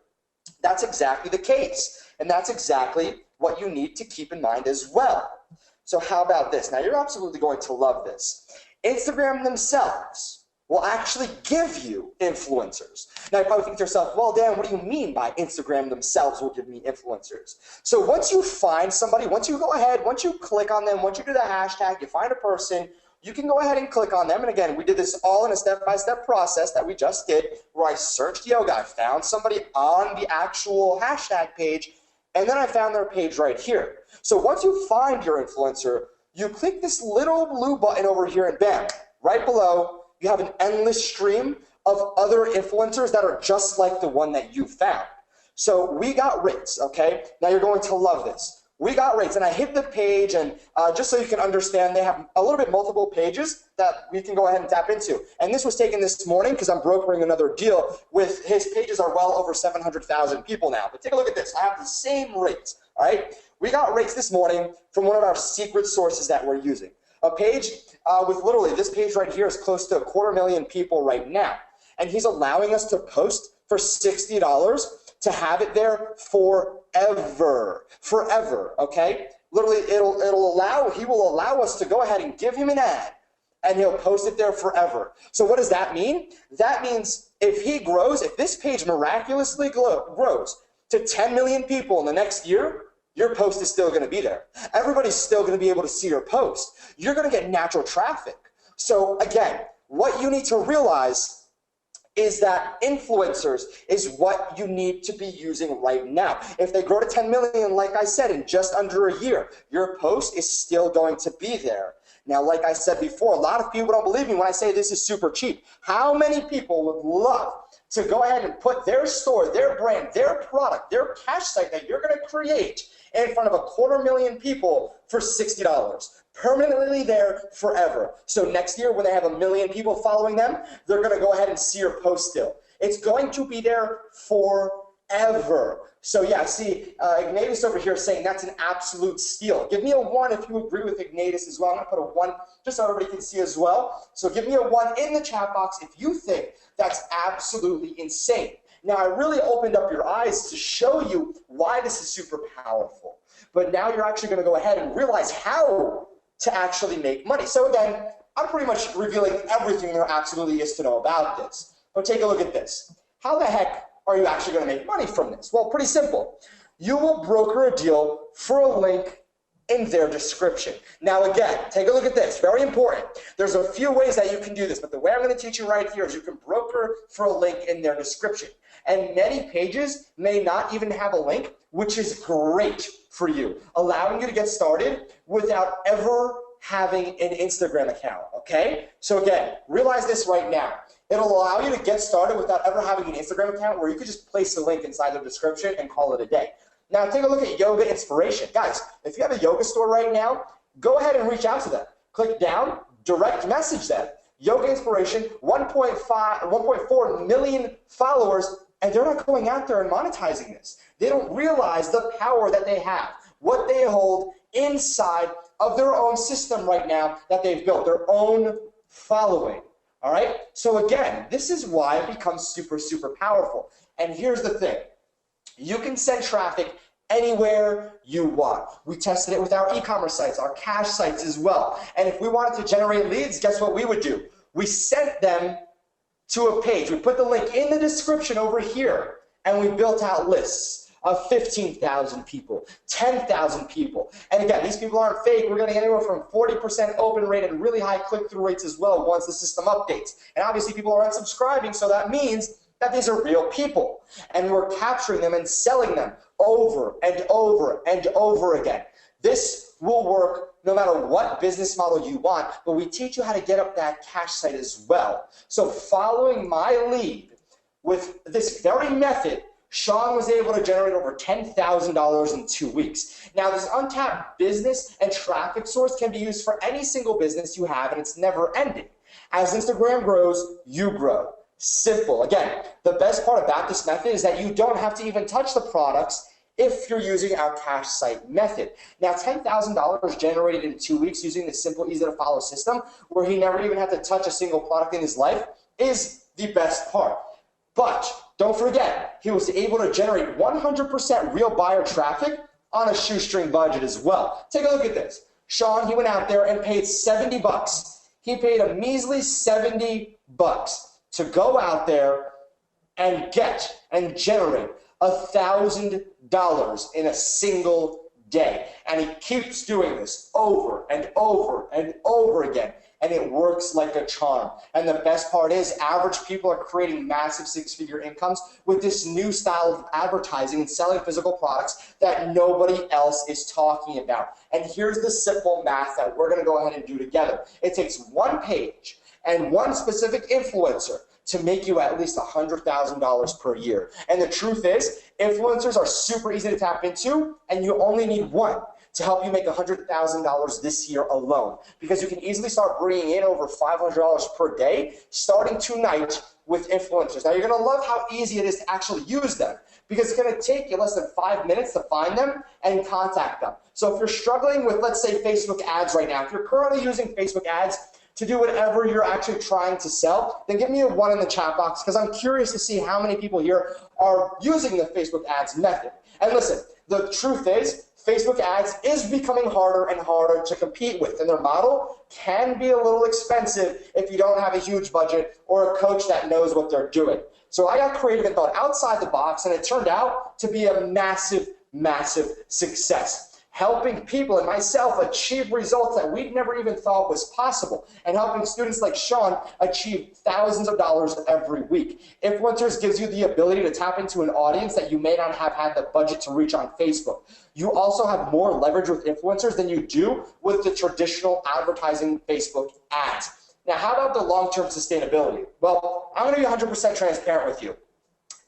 That's exactly the case. And that's exactly what you need to keep in mind as well. So how about this? Now, you're absolutely going to love this. Instagram themselves will actually give you influencers. Now, you probably think to yourself, well, Dan, what do you mean by Instagram themselves will give me influencers? So once you find somebody, once you go ahead, once you click on them, once you do the hashtag, you find a person, you can go ahead and click on them. And again, we did this all in a step-by-step process that we just did, where I searched yoga, I found somebody on the actual hashtag page, and then I found their page right here. So once you find your influencer, you click this little blue button over here, and bam, right below, you have an endless stream of other influencers that are just like the one that you found. So we got rates, okay? Now you're going to love this. We got rates, and I hit the page, and just so you can understand, they have a little bit multiple pages that we can go ahead and tap into. And this was taken this morning because I'm brokering another deal with his pages are well over 700,000 people now. But take a look at this. I have the same rates, all right? We got rates this morning from one of our secret sources that we're using. A page with literally, this page right here is close to 250,000 people right now. And he's allowing us to post for $60 to have it there forever, okay? Literally, he will allow us to go ahead and give him an ad, and he'll post it there forever. So what does that mean? That means if he grows, if this page miraculously grows to 10 million people in the next year, your post is still going to be there. Everybody's still going to be able to see your post. You're going to get natural traffic. So again, what you need to realize is that influencers is what you need to be using right now. If they grow to 10 million, like I said, in just under a year, your post is still going to be there. Now, like I said before, a lot of people don't believe me when I say this is super cheap. How many people would love to go ahead and put their store, their brand, their product, their cash site that you're going to create in front of 250,000 people for $60? Permanently there forever. So next year when they have 1 million people following them, they're going to go ahead and see your post still. It's going to be there forever. So yeah, see, Ignatius over here saying that's an absolute steal. Give me a 1 if you agree with Ignatius as well. I'm going to put a 1 just so everybody can see as well. So give me a 1 in the chat box if you think that's absolutely insane. Now, I really opened up your eyes to show you why this is super powerful. But now you're actually going to go ahead and realize how to actually make money. So again, I'm pretty much revealing everything there absolutely is to know about this. But take a look at this. How the heck are you actually going to make money from this? Well, pretty simple. You will broker a deal for a link in their description. Now again, take a look at this, very important. There's a few ways that you can do this, but the way I'm going to teach you right here is you can broker for a link in their description. And many pages may not even have a link, which is great for you, allowing you to get started without ever having an Instagram account, okay? So again, realize this right now. It'll allow you to get started without ever having an Instagram account where you could just place the link inside the description and call it a day. Now take a look at Yoga Inspiration. Guys, if you have a yoga store right now, go ahead and reach out to them. Click down, direct message them. Yoga Inspiration, 1.4 million followers, and they're not going out there and monetizing this. They don't realize the power that they have, what they hold inside of their own system right now that they've built, their own following. All right? So again, this is why it becomes super, super powerful. And here's the thing. You can send traffic anywhere you want. We tested it with our e-commerce sites, our cash sites as well. And if we wanted to generate leads, guess what we would do? We sent them to a page. We put the link in the description over here, and we built out lists of 15,000 people, 10,000 people. And again, these people aren't fake. We're getting anywhere from 40% open rate and really high click-through rates as well once the system updates. And obviously people are unsubscribing, so that means that these are real people. And we're capturing them and selling them over and over and over again. This will work no matter what business model you want, but we teach you how to get up that cash site as well. So following my lead with this very method, Sean was able to generate over $10,000 in 2 weeks. Now, this untapped business and traffic source can be used for any single business you have, and it's never ending. As Instagram grows, you grow. Simple. Again, the best part about this method is that you don't have to even touch the products if you're using our cash site method. Now, $10,000 generated in 2 weeks using this simple, easy to follow system where he never even had to touch a single product in his life is the best part. But don't forget, he was able to generate 100% real buyer traffic on a shoestring budget as well. Take a look at this. Sean, he went out there and paid 70 bucks. He paid a measly 70 bucks to go out there and get and generate $1,000 in a single day. And he keeps doing this over and over and over again. And it works like a charm. And the best part is average people are creating massive six-figure incomes with this new style of advertising and selling physical products that nobody else is talking about. And here's the simple math that we're going to go ahead and do together. It takes one page and one specific influencer to make you at least $100,000 per year. And the truth is, influencers are super easy to tap into, and you only need one to help you make $100,000 this year alone. Because you can easily start bringing in over $500 per day, starting tonight with influencers. Now, you're gonna love how easy it is to actually use them, because it's gonna take you less than 5 minutes to find them and contact them. So if you're struggling with, let's say, Facebook ads right now, if you're currently using Facebook ads to do whatever you're actually trying to sell, then give me a 1 in the chat box, because I'm curious to see how many people here are using the Facebook ads method. And listen, the truth is, Facebook ads is becoming harder and harder to compete with, and their model can be a little expensive if you don't have a huge budget or a coach that knows what they're doing. So I got creative and thought outside the box, and it turned out to be a massive, massive success. helping people and myself achieve results that we'd never even thought was possible, and helping students like Sean achieve thousands of dollars every week. Influencers gives you the ability to tap into an audience that you may not have had the budget to reach on Facebook. You also have more leverage with influencers than you do with the traditional advertising Facebook ads. Now, how about the long-term sustainability? Well, I'm going to be 100% transparent with you.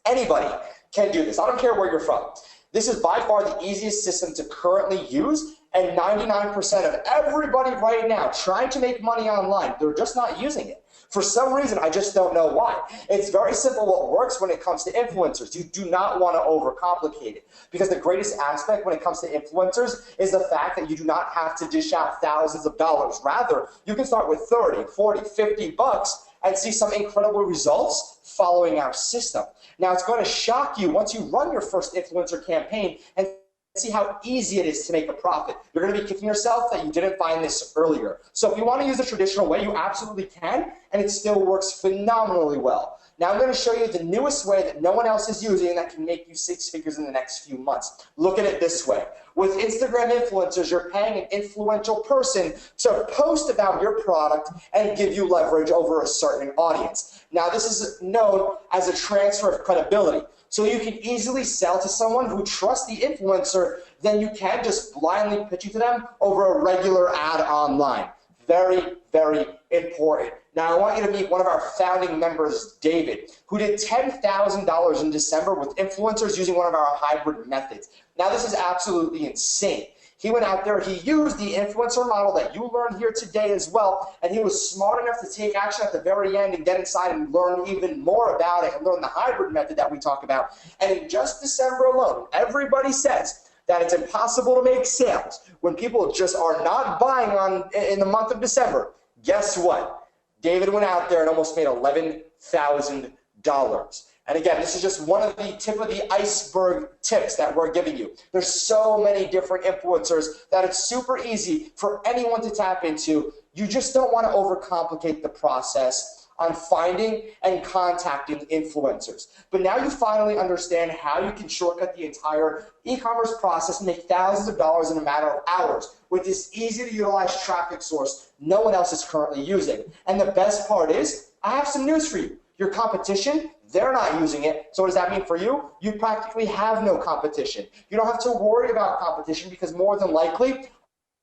Anybody can do this. I don't care where you're from. This is by far the easiest system to currently use, and 99% of everybody right now trying to make money online, they're just not using it. For some reason, I just don't know why. It's very simple what works when it comes to influencers. You do not want to overcomplicate it, because the greatest aspect when it comes to influencers is the fact that you do not have to dish out thousands of dollars. Rather, you can start with 30, 40, 50 bucks and see some incredible results following our system. Now, it's going to shock you once you run your first influencer campaign and see how easy it is to make a profit. You're going to be kicking yourself that you didn't find this earlier. So if you want to use the traditional way, you absolutely can, and it still works phenomenally well. Now I'm going to show you the newest way that no one else is using that can make you 6 figures in the next few months. Look at it this way. With Instagram influencers, you're paying an influential person to post about your product and give you leverage over a certain audience. Now this is known as a transfer of credibility. So you can easily sell to someone who trusts the influencer, then you can just blindly pitch it to them over a regular ad online. Very, very important. Now I want you to meet one of our founding members, David, who did $10,000 in December with influencers using one of our hybrid methods. Now this is absolutely insane. He went out there, he used the influencer model that you learned here today as well, and he was smart enough to take action at the very end and get inside and learn even more about it and learn the hybrid method that we talk about. And in just December alone, everybody says that it's impossible to make sales when people just are not buying in the month of December. Guess what? David went out there and almost made $11,000. And again, this is just one of the tip of the iceberg tips that we're giving you. There's so many different influencers that it's super easy for anyone to tap into. You just don't want to overcomplicate the process on finding and contacting influencers. But now you finally understand how you can shortcut the entire e-commerce process and make thousands of dollars in a matter of hours with this easy to utilize traffic source no one else is currently using. And the best part is, I have some news for you. Your competition, they're not using it. So what does that mean for you? You practically have no competition. You don't have to worry about competition because more than likely,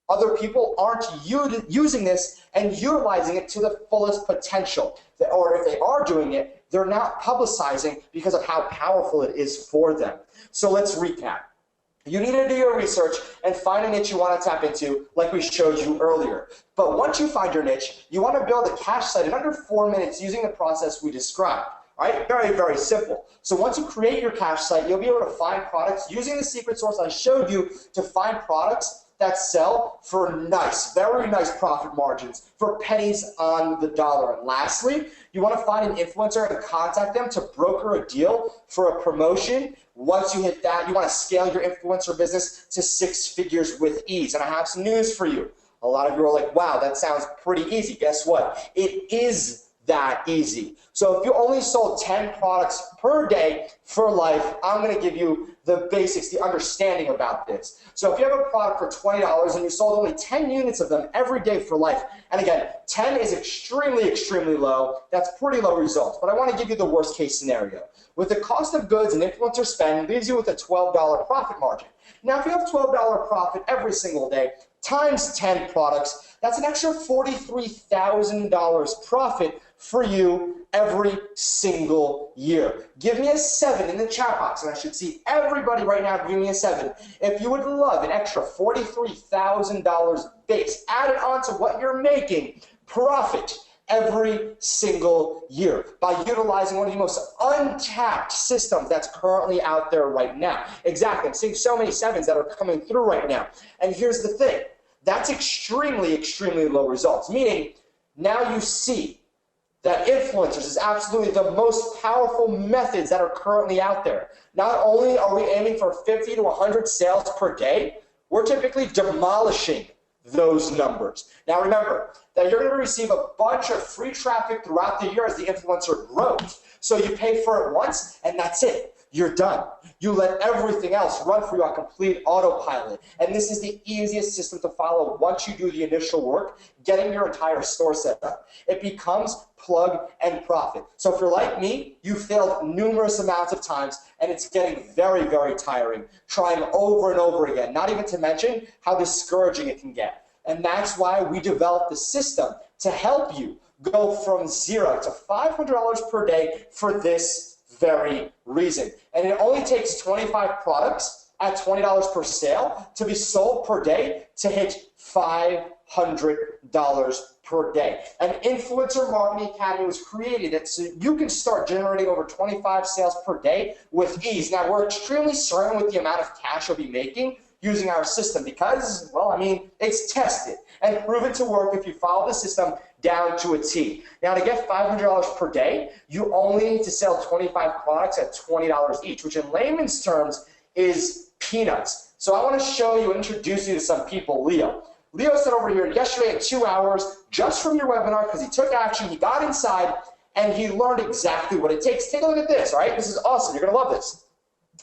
other people aren't using this and utilizing it to the fullest potential. Or if they are doing it, they're not publicizing because of how powerful it is for them. So let's recap. You need to do your research and find a niche you want to tap into, like we showed you earlier. But once you find your niche, you want to build a cash site in under 4 minutes using the process we described. All right? Very, very simple. So once you create your cash site, you'll be able to find products using the secret sauce I showed you to find products that sell for nice, very nice profit margins, for pennies on the dollar. And lastly, you want to find an influencer and contact them to broker a deal for a promotion. Once you hit that, you want to scale your influencer business to 6 figures with ease. And I have some news for you. A lot of you are like, wow, that sounds pretty easy. Guess what? It is that easy. So if you only sold 10 products per day for life, I'm going to give you the basics, the understanding about this. So if you have a product for $20 and you sold only 10 units of them every day for life, and again, 10 is extremely, extremely low. That's pretty low results. But I want to give you the worst case scenario. With the cost of goods and influencer spend, leaves you with a $12 profit margin. Now, if you have $12 profit every single day, times 10 products, that's an extra $43,000 profit for you every single year. Give me a 7 in the chat box, and I should see everybody right now give me a 7. If you would love an extra $43,000 base added on to what you're making, profit every single year by utilizing one of the most untapped systems that's currently out there right now. Exactly. I'm seeing so many 7s that are coming through right now. And here's the thing. That's extremely, extremely low results, meaning now you see that influencers is absolutely the most powerful methods that are currently out there. Not only are we aiming for 50 to 100 sales per day, we're typically demolishing those numbers. Now remember that you're going to receive a bunch of free traffic throughout the year as the influencer grows. So you pay for it once and that's it. you're done. You let everything else run for you on complete autopilot. And this is the easiest system to follow once you do the initial work, getting your entire store set up. It becomes plug and profit. So if you're like me, you failed numerous amounts of times, and it's getting very, very tiring, trying over and over again, not even to mention how discouraging it can get. And that's why we developed the system to help you go from $0 to $500 per day for this very reason. And it only takes 25 products at $20 per sale to be sold per day to hit $500 per day. An Influencer Marketing Academy was created so you can start generating over 25 sales per day with ease. Now, we're extremely certain with the amount of cash you'll be making using our system because, well, I mean, it's tested and proven to work if you follow the system down to a T. Now, to get $500 per day, you only need to sell 25 products at $20 each, which in layman's terms is peanuts. So I want to show you and introduce you to some people. Leo said over here yesterday in 2 hours, just from your webinar, because he took action, he got inside, and he learned exactly what it takes. Take a look at this, all right? This is awesome. You're going to love this.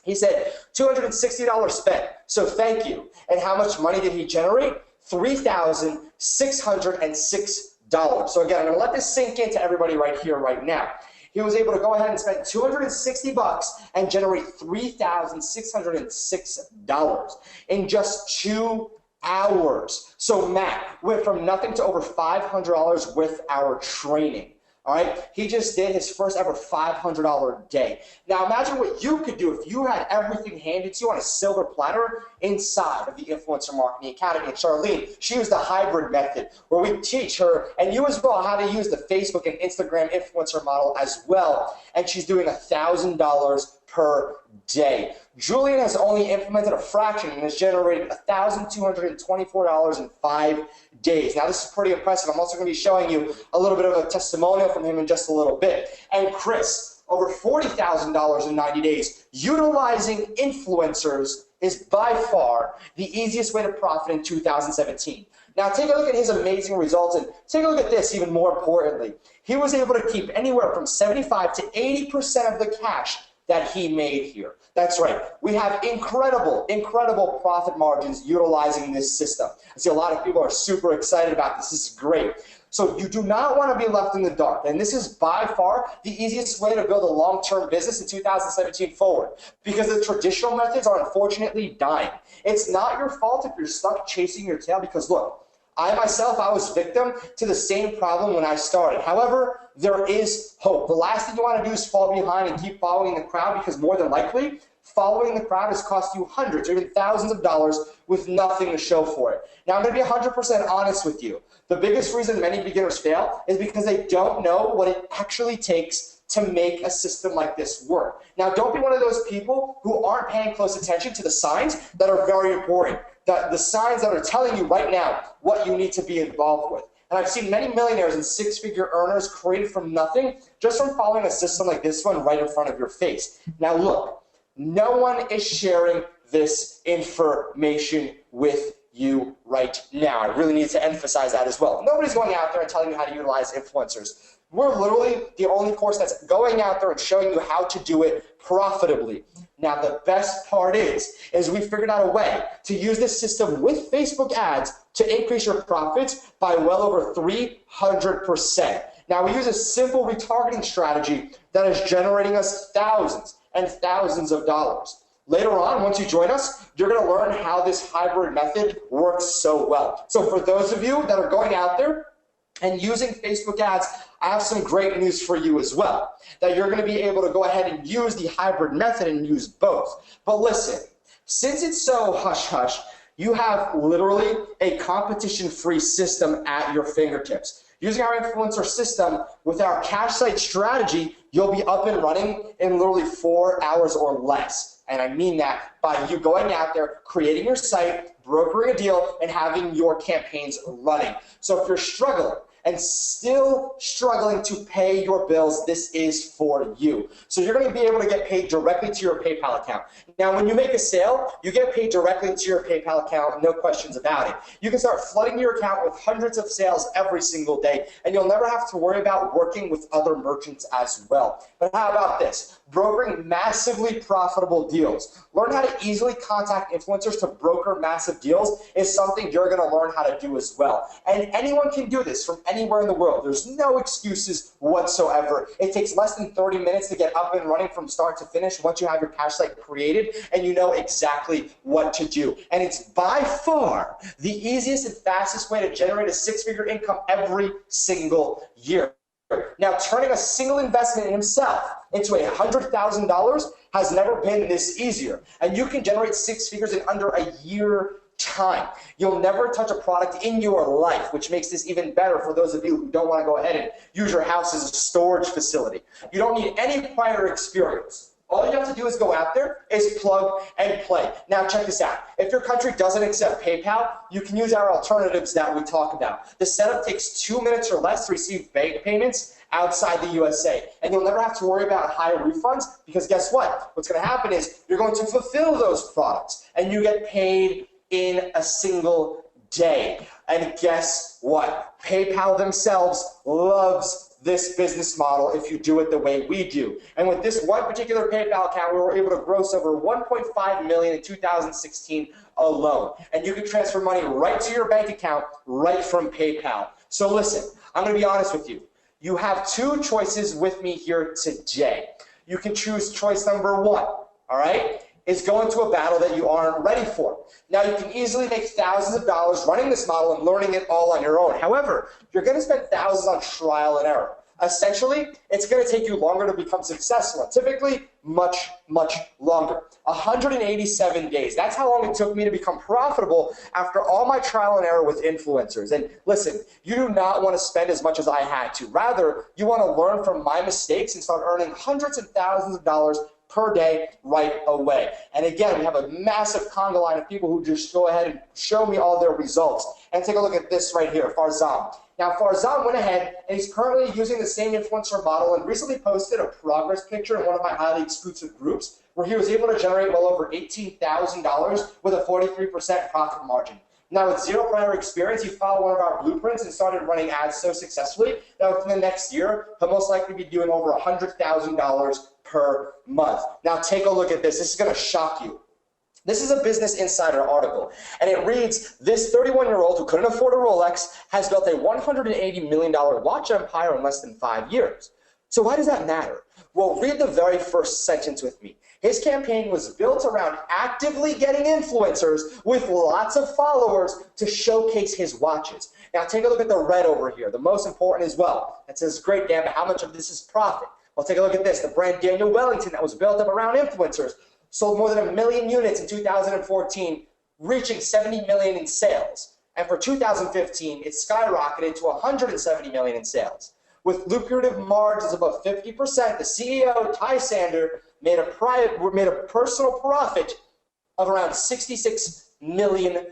He said $260 spent, so thank you. And how much money did he generate? $3,606. So again, I'm going to let this sink into everybody right here, right now. He was able to go ahead and spend $260 and generate $3,606 in just 2 hours. So Matt went from nothing to over $500 with our training. All right, he just did his first ever $500 day. Now imagine what you could do if you had everything handed to you on a silver platter inside of the Influencer Marketing Academy. And Charlene, she used the hybrid method where we teach her and you as well how to use the Facebook and Instagram influencer model as well. And she's doing $1,000 per day. Julian has only implemented a fraction and has generated $1,224 in 5 days. Now this is pretty impressive. I'm also going to be showing you a little bit of a testimonial from him in just a little bit. And Chris, over $40,000 in 90 days. Utilizing influencers is by far the easiest way to profit in 2017. Now take a look at his amazing results and take a look at this even more importantly. He was able to keep anywhere from 75 to 80% of the cash that he made here. That's right. We have incredible, incredible profit margins utilizing this system. I see a lot of people are super excited about this. This is great. So you do not want to be left in the dark. And this is by far the easiest way to build a long-term business in 2017 forward because the traditional methods are unfortunately dying. It's not your fault if you're stuck chasing your tail because look, I myself, I was victim to the same problem when I started. However, there is hope. The last thing you want to do is fall behind and keep following the crowd because more than likely, following the crowd has cost you hundreds or even thousands of dollars with nothing to show for it. Now, I'm going to be 100% honest with you. The biggest reason many beginners fail is because they don't know what it actually takes to make a system like this work. Now, don't be one of those people who aren't paying close attention to the signs that are very important. The signs that are telling you right now what you need to be involved with. And I've seen many millionaires and six-figure earners created from nothing just from following a system like this one right in front of your face. Now look, no one is sharing this information with you right now. I really need to emphasize that as well. Nobody's going out there and telling you how to utilize influencers. We're literally the only course that's going out there and showing you how to do it profitably. Now, the best part is we figured out a way to use this system with Facebook ads to increase your profits by well over 300%. Now, we use a simple retargeting strategy that is generating us thousands and thousands of dollars. Later on, once you join us, you're going to learn how this hybrid method works so well. So for those of you that are going out there and using Facebook ads, I have some great news for you as well, that you're going to be able to go ahead and use the hybrid method and use both. But listen, since it's so hush-hush, you have literally a competition-free system at your fingertips. Using our influencer system with our cash site strategy, you'll be up and running in literally 4 hours or less. And I mean that by you going out there, creating your site, brokering a deal, and having your campaigns running. So if you're struggling, and still struggling to pay your bills, this is for you. So you're going to be able to get paid directly to your PayPal account. Now, when you make a sale, you get paid directly to your PayPal account, no questions about it. You can start flooding your account with hundreds of sales every single day, and you'll never have to worry about working with other merchants as well. But how about this? brokering massively profitable deals. Learn how to easily contact influencers to broker massive deals is something you're going to learn how to do as well. And anyone can do this from anywhere in the world. There's no excuses whatsoever. It takes less than 30 minutes to get up and running from start to finish once you have your cash site created and you know exactly what to do. And it's by far the easiest and fastest way to generate a six-figure income every single year. Now, turning a single investment in himself into $100,000 has never been this easier. And you can generate six figures in under a year time. You'll never touch a product in your life, which makes this even better for those of you who don't want to go ahead and use your house as a storage facility. You don't need any prior experience. All you have to do is go out there, is plug and play. Now check this out. If your country doesn't accept PayPal, you can use our alternatives that we talk about. The setup takes 2 minutes or less to receive bank payments outside the USA. And you'll never have to worry about higher refunds because guess what? What's going to happen is you're going to fulfill those products and you get paid in a single day. And guess what? PayPal themselves loves this business model if you do it the way we do. And with this one particular PayPal account, we were able to gross over $1.5 million in 2016 alone. And you can transfer money right to your bank account right from PayPal. So listen, I'm going to be honest with you. You have two choices with me here today. You can choose choice number one, all right? Is go into a battle that you aren't ready for. Now, you can easily make thousands of dollars running this model and learning it all on your own. However, you're going to spend thousands on trial and error. Essentially, it's going to take you longer to become successful, and typically much, much longer. 187 days. That's how long it took me to become profitable after all my trial and error with influencers. And listen, you do not want to spend as much as I had to. Rather, you want to learn from my mistakes and start earning hundreds and thousands of dollars per day right away. And again, we have a massive conga line of people who just go ahead and show me all their results. And take a look at this right here, Farzan. Now, Farzan went ahead and he's currently using the same influencer model and recently posted a progress picture in one of my highly exclusive groups where he was able to generate well over $18,000 with a 43% profit margin. Now, with zero prior experience, he followed one of our blueprints and started running ads so successfully that within the next year, he'll most likely be doing over $100,000 per month. Now, take a look at this. This is going to shock you. This is a Business Insider article, and it reads, this 31-year-old who couldn't afford a Rolex has built a $180 million watch empire in less than 5 years. So why does that matter? Well, read the very first sentence with me. His campaign was built around actively getting influencers with lots of followers to showcase his watches. Now, take a look at the red over here, the most important as well. It says, great, Dan, but how much of this is profit? Well, take a look at this. The brand Daniel Wellington that was built up around influencers sold more than 1 million units in 2014, reaching 70 million in sales. And for 2015, it skyrocketed to 170 million in sales. With lucrative margins above 50%, the CEO, Ty Sander, made a personal profit of around $66 million.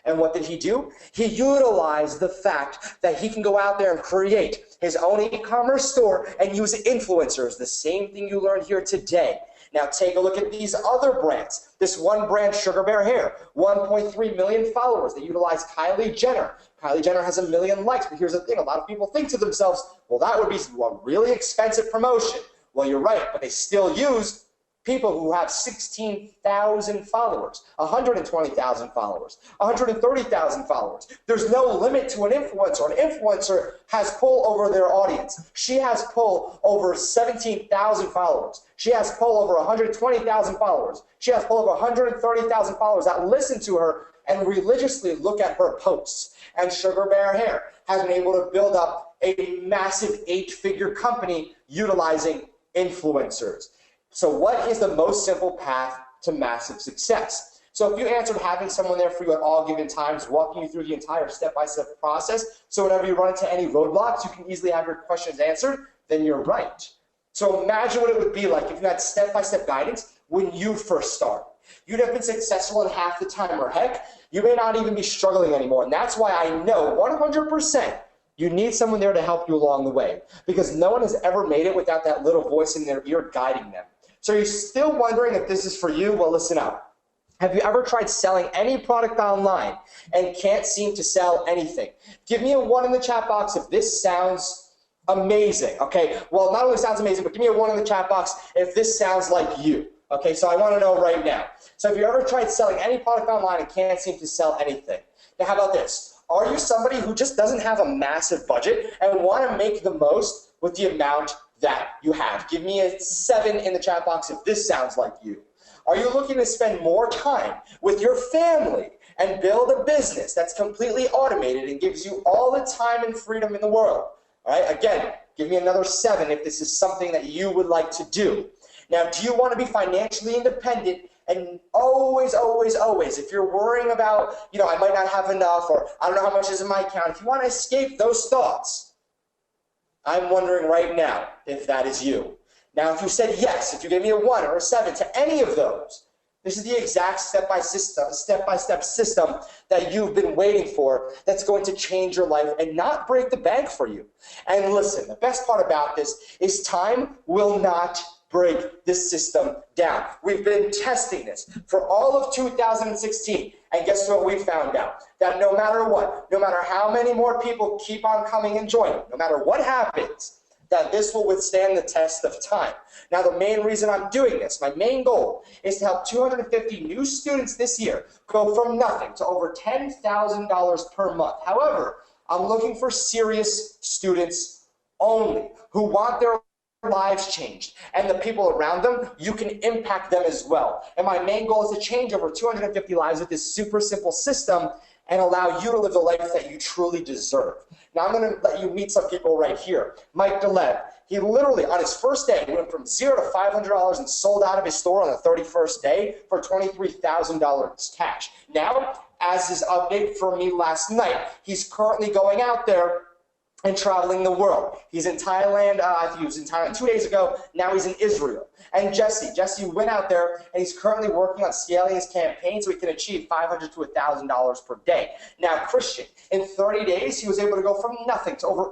And what did he do? He utilized the fact that he can go out there and create his own e-commerce store and use influencers, the same thing you learned here today. Now take a look at these other brands. This one brand, Sugar Bear Hair, 1.3 million followers. They utilize Kylie Jenner. Kylie Jenner has 1 million likes, but here's the thing. A lot of people think to themselves, well, that would be a really expensive promotion. Well, you're right, but they still use people who have 16,000 followers, 120,000 followers, 130,000 followers. There's no limit to an influencer. An influencer has pull over their audience. She has pull over 17,000 followers. She has pull over 120,000 followers. She has pull over 130,000 followers that listen to her and religiously look at her posts. And Sugar Bear Hair has been able to build up a massive 8-figure company utilizing influencers. So what is the most simple path to massive success? So if you answered having someone there for you at all given times, walking you through the entire step-by-step process, so whenever you run into any roadblocks, you can easily have your questions answered, then you're right. So imagine what it would be like if you had step-by-step guidance when you first started. You'd have been successful in half the time, or heck, you may not even be struggling anymore. And that's why I know 100% you need someone there to help you along the way, because no one has ever made it without that little voice in their ear guiding them. So you're still wondering if this is for you? Well, listen up. Have you ever tried selling any product online and can't seem to sell anything? Give me a 1 in the chat box if this sounds Amazing. Okay. Well, not only sounds amazing, but give me a 1 in the chat box if this sounds like you. Okay. So I want to know right now. So if you ever tried selling any product online and can't seem to sell anything, now how about this? Are you somebody who just doesn't have a massive budget and want to make the most with the amount that you have? Give me a 7 in the chat box if this sounds like you. Are you looking to spend more time with your family and build a business that's completely automated and gives you all the time and freedom in the world? All right, again, give me another 7 if this is something that you would like to do. Now, do you want to be financially independent and always, if you're worrying about, I might not have enough or I don't know how much is in my account, if you want to escape those thoughts, I'm wondering right now if that is you. Now, if you said yes, if you gave me a 1 or a 7 to any of those, this is the exact step-by-step system that you've been waiting for that's going to change your life and not break the bank for you. And listen, the best part about this is time will not break this system down. We've been testing this for all of 2016. And guess what we found out? That no matter what, no matter how many more people keep on coming and joining, no matter what happens, that this will withstand the test of time. Now, the main reason I'm doing this, my main goal, is to help 250 new students this year go from nothing to over $10,000 per month. However, I'm looking for serious students only who want their lives changed, and the people around them, you can impact them as well. And my main goal is to change over 250 lives with this super simple system and allow you to live the life that you truly deserve. Now I'm going to let you meet some people right here. Mike DeLev, he literally on his first day went from $0 to $500 and sold out of his store on the 31st day for $23,000 cash. Now, as his update for me last night, he's currently going out there and traveling the world. He's in Thailand, I think he was in Thailand 2 days ago, now he's in Israel. And Jesse went out there and he's currently working on scaling his campaign so he can achieve $500 to $1,000 per day. Now Christian, in 30 days, he was able to go from nothing to over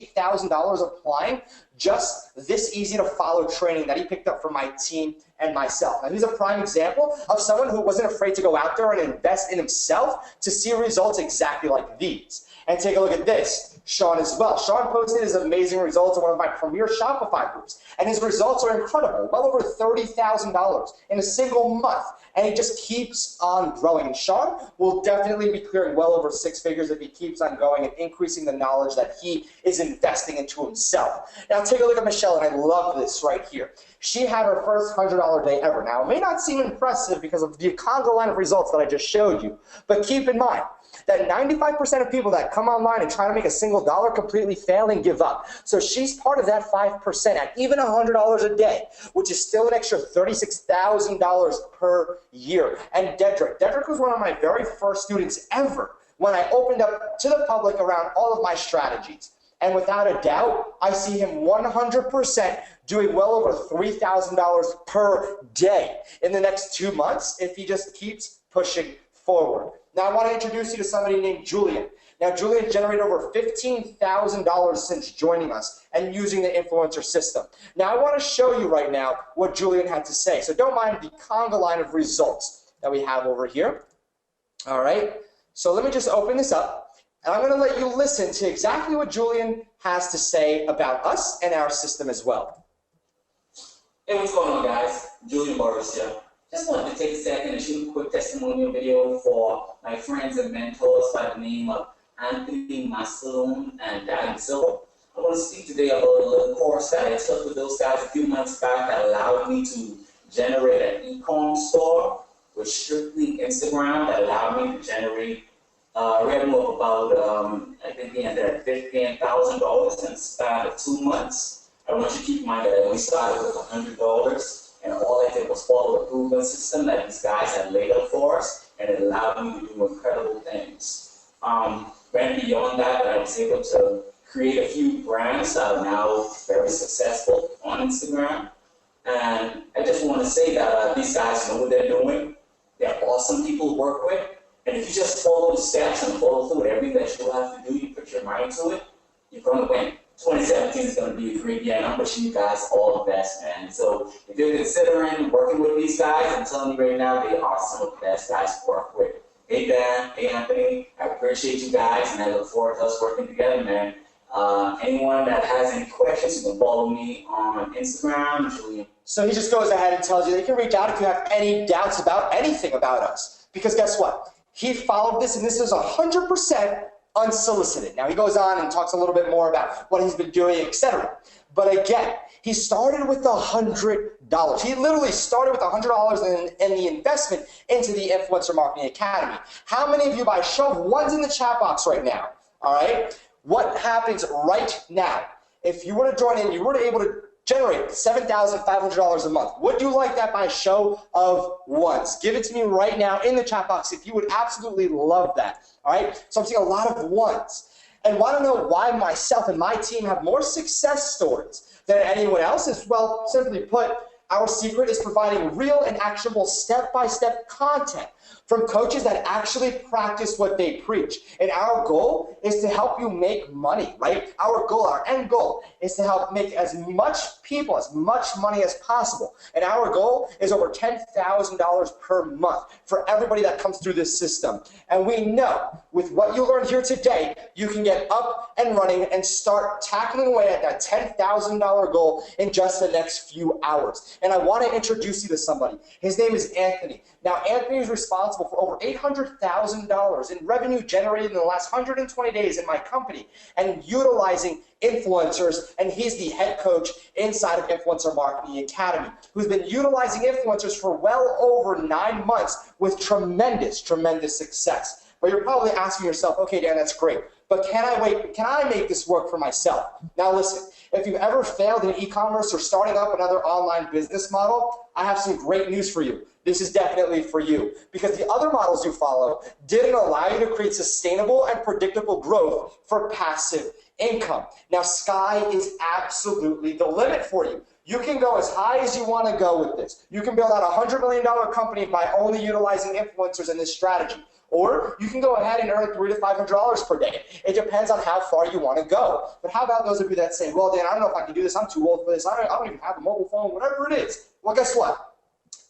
$8,000 applying just this easy to follow training that he picked up from my team and myself. Now he's a prime example of someone who wasn't afraid to go out there and invest in himself to see results exactly like these. And take a look at this, Sean as well. Sean posted his amazing results in one of my premier Shopify groups, and his results are incredible, well over $30,000 in a single month, and he just keeps on growing. And Sean will definitely be clearing well over 6 figures if he keeps on going and increasing the knowledge that he is investing into himself. Now take a look at Michelle, and I love this right here. She had her first $100 day ever. Now, it may not seem impressive because of the Congo line of results that I just showed you, but keep in mind that 95% of people that come online and try to make a single dollar completely fail and give up. So she's part of that 5% at even $100 a day, which is still an extra $36,000 per year. And Dedrick was one of my very first students ever when I opened up to the public around all of my strategies. And without a doubt, I see him 100% doing well over $3,000 per day in the next 2 months if he just keeps pushing forward. Now I want to introduce you to somebody named Julian. Now Julian generated over $15,000 since joining us and using the influencer system. Now I want to show you right now what Julian had to say. So don't mind the conga line of results that we have over here. All right, so let me just open this up. And I'm going to let you listen to exactly what Julian has to say about us and our system as well. Hey, what's going on, guys? Julian Morris here. Just wanted to take a second and shoot a quick testimonial video for my friends and mentors by the name of Anthony Masloon and Dan Silva. I want to speak today about a little course that I took with those guys a few months back that allowed me to generate an e-com store with strictly Instagram that allowed me to generate revenue of about, I think we ended at $15,000 in the span of 2 months. I want you to keep in mind that we started with $100, and all I did was follow the proven system that these guys had laid out for us, and it allowed me to do incredible things. Went beyond that, I was able to create a few brands that are now very successful on Instagram. And I just want to say that these guys know what they're doing. They're awesome people to work with. And if you just follow the steps and follow through everything that you have to do, you put your mind to it, you're going to win. 2017 is going to be a great year, and I'm wishing you guys all the best, man. So if you're considering working with these guys, I'm telling you right now, they are some of the best guys to work with. Hey, Dan. Hey, Anthony. I appreciate you guys, and I look forward to us working together, man. Anyone that has any questions, you can follow me on Instagram, Julian. So he just goes ahead and tells you they can reach out if you have any doubts about anything about us. Because guess what? He followed this, and this is 100% unsolicited. Now he goes on and talks a little bit more about what he's been doing, etc. But again, he started with $100. He literally started with $100 in the investment into the Influencer Marketing Academy. How many of you, by show of ones in the chat box right now, all right, what happens right now? If you were to join in, you were able to generate $7,500 a month. Would you like that by a show of ones? Give it to me right now in the chat box if you would absolutely love that. All right, so I'm seeing a lot of ones. And want to know why myself and my team have more success stories than anyone else's? Well, simply put, our secret is providing real and actionable step-by-step content from coaches that actually practice what they preach. And our goal is to help you make money, right? Our goal, our end goal, is to help make as much people, as much money as possible. And our goal is over $10,000 per month for everybody that comes through this system. And we know with what you learned here today, you can get up and running and start tackling away at that $10,000 goal in just the next few hours. And I want to introduce you to somebody. His name is Anthony. Now, Anthony is responsible for over $800,000 in revenue generated in the last 120 days in my company and utilizing influencers, and he's the head coach inside of Influencer Marketing Academy, who's been utilizing influencers for well over 9 months with tremendous success. But you're probably asking yourself, okay, Dan, that's great, but can I make this work for myself? Now listen, if you've ever failed in e-commerce or starting up another online business model, I have some great news for you. This is definitely for you, because the other models you follow didn't allow you to create sustainable and predictable growth for passive income. Now, sky is absolutely the limit for you. You can go as high as you want to go with this. You can build out a $100 million company by only utilizing influencers in this strategy. Or you can go ahead and earn $300 to $500 per day. It depends on how far you want to go. But how about those of you that say, well, Dan, I don't know if I can do this. I'm too old for this. I don't even have a mobile phone, whatever it is. Well, guess what?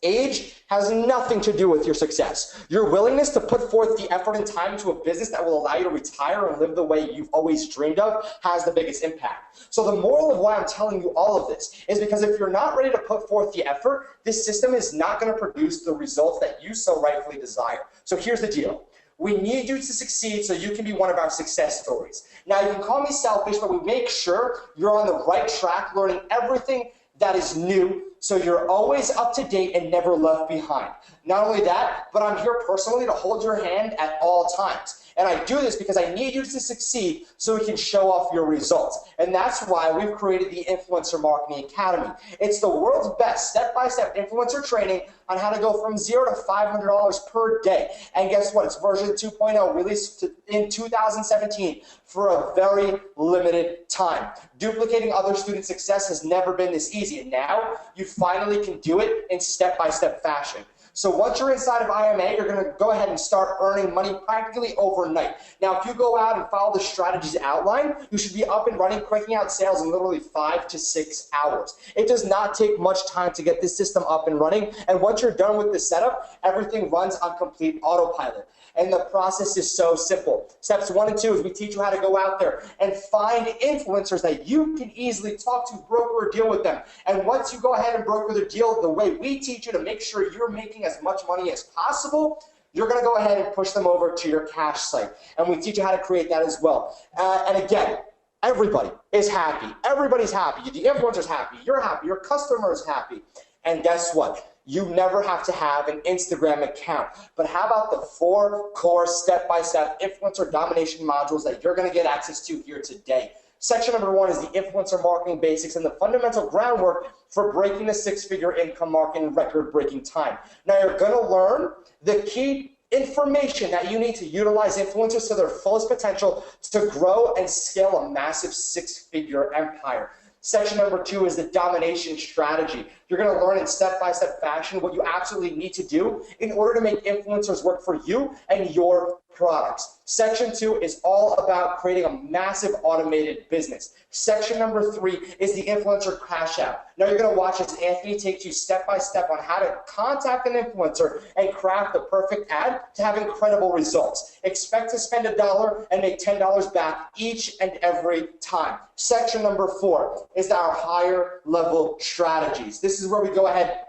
Age has nothing to do with your success. Your willingness to put forth the effort and time into a business that will allow you to retire and live the way you've always dreamed of has the biggest impact. So the moral of why I'm telling you all of this is because if you're not ready to put forth the effort, this system is not going to produce the results that you so rightfully desire. So here's the deal. We need you to succeed so you can be one of our success stories. Now, you can call me selfish, but we make sure you're on the right track, learning everything that is new, so you're always up to date and never left behind. Not only that, but I'm here personally to hold your hand at all times. And I do this because I need you to succeed so we can show off your results. And that's why we've created the Influencer Marketing Academy. It's the world's best step-by-step influencer training on how to go from $0 to $500 per day. And guess what? It's version 2.0, released in 2017 for a very limited time. Duplicating other students' success has never been this easy. And now you finally can do it in step-by-step fashion. So once you're inside of IMA, you're going to go ahead and start earning money practically overnight. Now, if you go out and follow the strategies outlined, you should be up and running, cranking out sales in literally 5 to 6 hours. It does not take much time to get this system up and running. And once you're done with the setup, everything runs on complete autopilot. And the process is so simple. Steps 1 and 2 is we teach you how to go out there and find influencers that you can easily talk to, broker, or deal with them. And once you go ahead and broker the deal the way we teach you to make sure you're making as much money as possible, you're going to go ahead and push them over to your cash site. And we teach you how to create that as well. And again, everybody is happy. Everybody's happy. The influencer's happy. You're happy. Your customer's happy. And guess what? You never have to have an Instagram account. But how about the 4 core step-by-step influencer domination modules that you're going to get access to here today? Section number 1 is the influencer marketing basics and the fundamental groundwork for breaking the 6-figure income mark in record-breaking time. Now, you're going to learn the key information that you need to utilize influencers to their fullest potential to grow and scale a massive 6-figure empire. Section number 2 is the domination strategy. You're going to learn in step-by-step fashion what you absolutely need to do in order to make influencers work for you and your products. Section 2 is all about creating a massive automated business. Section number 3 is the influencer crash out. Now you're going to watch as Anthony takes you step by step on how to contact an influencer and craft the perfect ad to have incredible results. Expect to spend $1 and make $10 back each and every time. Section number 4 is our higher level strategies. This is where we go ahead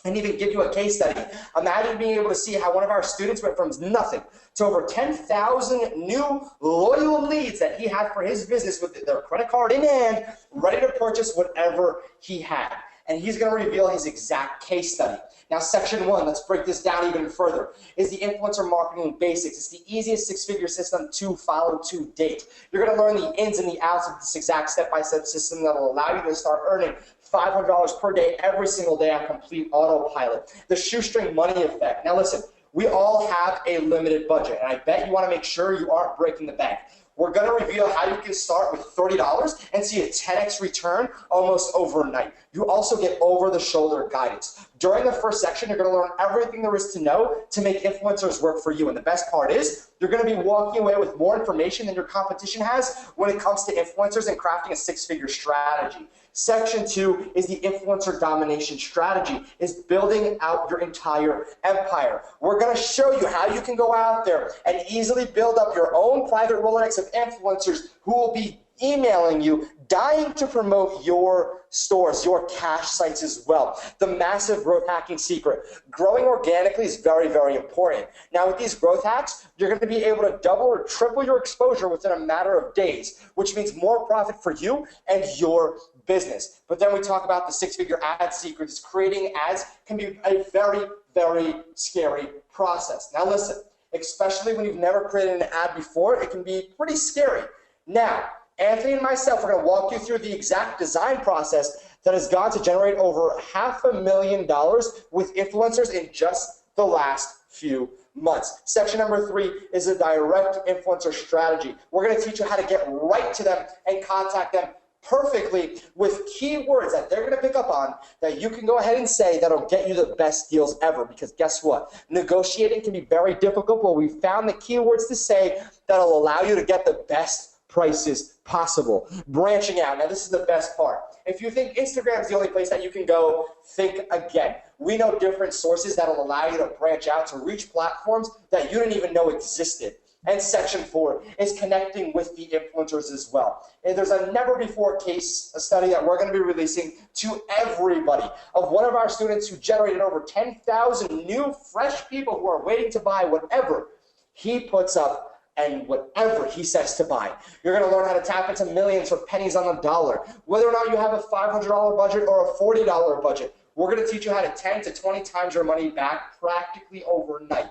and even give you a case study. Imagine being able to see how one of our students went from nothing to over 10,000 new loyal leads that he had for his business with their credit card in hand, ready to purchase whatever he had. And he's going to reveal his exact case study. Now, section 1, let's break this down even further, is the influencer marketing basics. It's the easiest six-figure system to follow to date. You're going to learn the ins and the outs of this exact step-by-step system that will allow you to start earning $500 per day every single day on complete autopilot. The shoestring money effect. Now listen, we all have a limited budget, and I bet you want to make sure you aren't breaking the bank. We're going to reveal how you can start with $30 and see a 10x return almost overnight. You also get over-the-shoulder guidance. During the first section, you're going to learn everything there is to know to make influencers work for you. And the best part is, you're going to be walking away with more information than your competition has when it comes to influencers and crafting a six-figure strategy. Section 2 is the influencer domination strategy, is building out your entire empire. We're going to show you how you can go out there and easily build up your own private Rolodex of influencers who will be emailing you, dying to promote your stores, your cash sites as well. The massive growth hacking secret. Growing organically is very, very important. Now with these growth hacks, you're going to be able to double or triple your exposure within a matter of days, which means more profit for you and your business. But then we talk about the six-figure ad secrets. Creating ads can be a very, very scary process. Now listen, especially when you've never created an ad before, it can be pretty scary. Now, Anthony and myself are going to walk you through the exact design process that has gone to generate over $500,000 with influencers in just the last few months. Section number 3 is a direct influencer strategy. We're going to teach you how to get right to them and contact them perfectly with keywords that they're going to pick up on that you can go ahead and say that'll get you the best deals ever. Because guess what? Negotiating can be very difficult, but we found the keywords to say that'll allow you to get the best prices possible. Branching out. Now, this is the best part. If you think Instagram is the only place that you can go, think again. We know different sources that'll allow you to branch out to reach platforms that you didn't even know existed. And section 4 is connecting with the influencers as well. And there's a never-before case study that we're going to be releasing to everybody of one of our students who generated over 10,000 new, fresh people who are waiting to buy whatever he puts up and whatever he says to buy. You're going to learn how to tap into millions for pennies on the dollar. Whether or not you have a $500 budget or a $40 budget, we're going to teach you how to 10 to 20 times your money back practically overnight.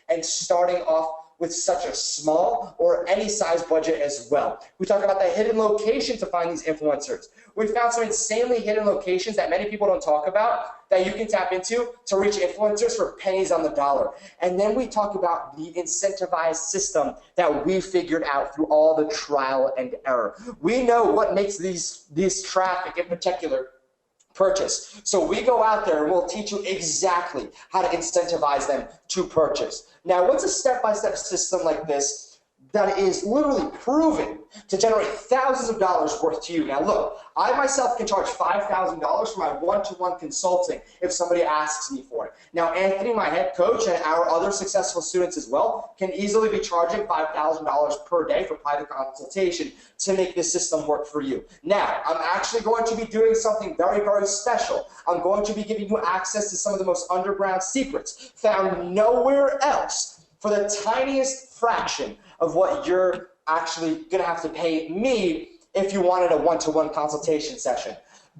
And starting off with such a small or any size budget as well. We talk about the hidden location to find these influencers. We found some insanely hidden locations that many people don't talk about that you can tap into to reach influencers for pennies on the dollar. And then we talk about the incentivized system that we figured out through all the trial and error. We know what makes these traffic in particular purchase. So we go out there and we'll teach you exactly how to incentivize them to purchase. Now, what's a step-by-step system like this that is literally proven to generate thousands of dollars worth to you? Now, look, I myself can charge $5,000 for my one-to-one consulting if somebody asks me for it. Now, Anthony, my head coach, and our other successful students as well can easily be charging $5,000 per day for private consultation to make this system work for you. Now, I'm actually going to be doing something very, very special. I'm going to be giving you access to some of the most underground secrets found nowhere else for the tiniest fraction of what you're actually going to have to pay me if you wanted a one-to-one consultation session.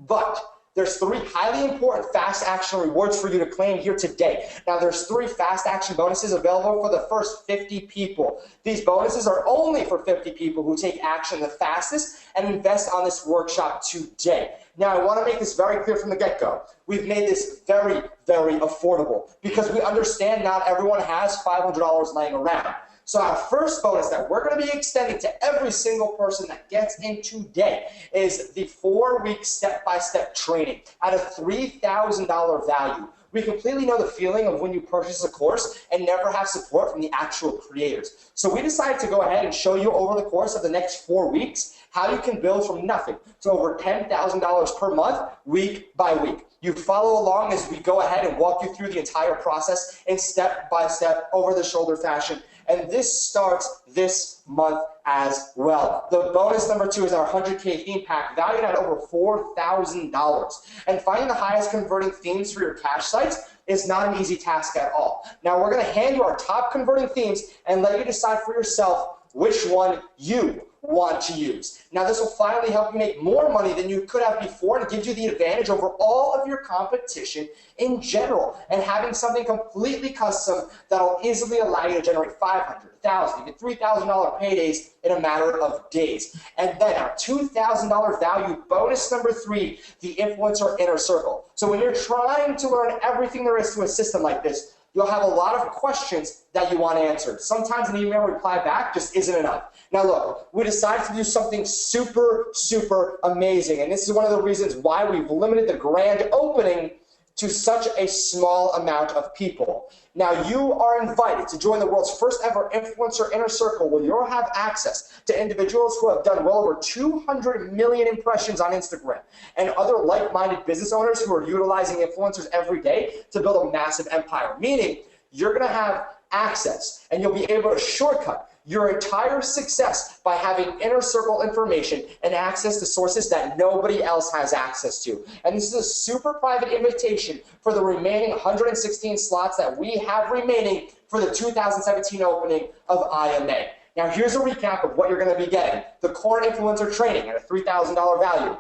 But there's 3 highly important fast action rewards for you to claim here today. Now, there's 3 fast action bonuses available for the first 50 people. These bonuses are only for 50 people who take action the fastest and invest on this workshop today. Now, I want to make this very clear from the get-go. We've made this very, very affordable because we understand not everyone has $500 laying around. So our first bonus that we're going to be extending to every single person that gets in today is the 4-week step-by-step training at a $3,000 value. We completely know the feeling of when you purchase a course and never have support from the actual creators. So we decided to go ahead and show you over the course of the next 4 weeks how you can build from nothing to over $10,000 per month, week by week. You follow along as we go ahead and walk you through the entire process in step-by-step, over-the-shoulder fashion. And this starts this month as well. The bonus number 2 is our 100K theme pack, valued at over $4,000. And finding the highest converting themes for your cash sites is not an easy task at all. Now we're going to hand you our top converting themes and let you decide for yourself which one you want to use. Now this will finally help you make more money than you could have before and gives you the advantage over all of your competition in general. And having something completely custom that'll easily allow you to generate $500, $1,000, even $3,000 paydays in a matter of days. And then our $2,000 value bonus number 3, the influencer inner circle. So when you're trying to learn everything there is to a system like this, you'll have a lot of questions that you want answered. Sometimes an email reply back just isn't enough. Now look, we decided to do something super, super amazing. And this is one of the reasons why we've limited the grand opening to such a small amount of people. Now you are invited to join the world's first ever influencer inner circle, where you'll have access to individuals who have done well over 200 million impressions on Instagram and other like-minded business owners who are utilizing influencers every day to build a massive empire. Meaning you're gonna have access and you'll be able to shortcut your entire success by having inner circle information and access to sources that nobody else has access to. And this is a super private invitation for the remaining 116 slots that we have remaining for the 2017 opening of IMA. Now here's a recap of what you're going to be getting. The core influencer training at a $3,000 value.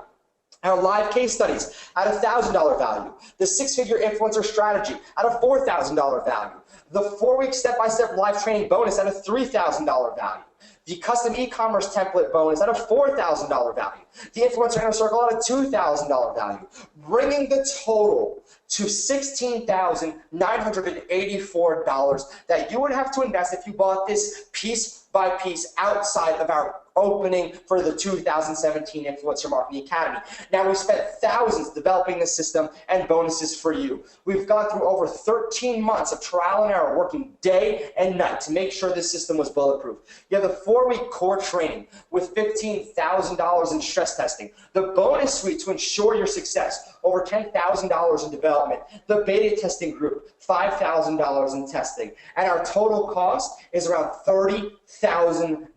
Our live case studies at a $1,000 value. The 6-figure influencer strategy at a $4,000 value. The 4-week step-by-step live training bonus at a $3,000 value. The custom e-commerce template bonus at a $4,000 value. The influencer inner circle at a $2,000 value. Bringing the total to $16,984 that you would have to invest if you bought this piece by piece outside of our opening for the 2017 Influencer Marketing Academy. Now, we spent thousands developing this system and bonuses for you. We've gone through over 13 months of trial and error, working day and night to make sure this system was bulletproof. You have the 4-week core training with $15,000 in stress testing, the bonus suite to ensure your success, over $10,000 in development, the beta testing group, $5,000 in testing, and our total cost is around $30,000.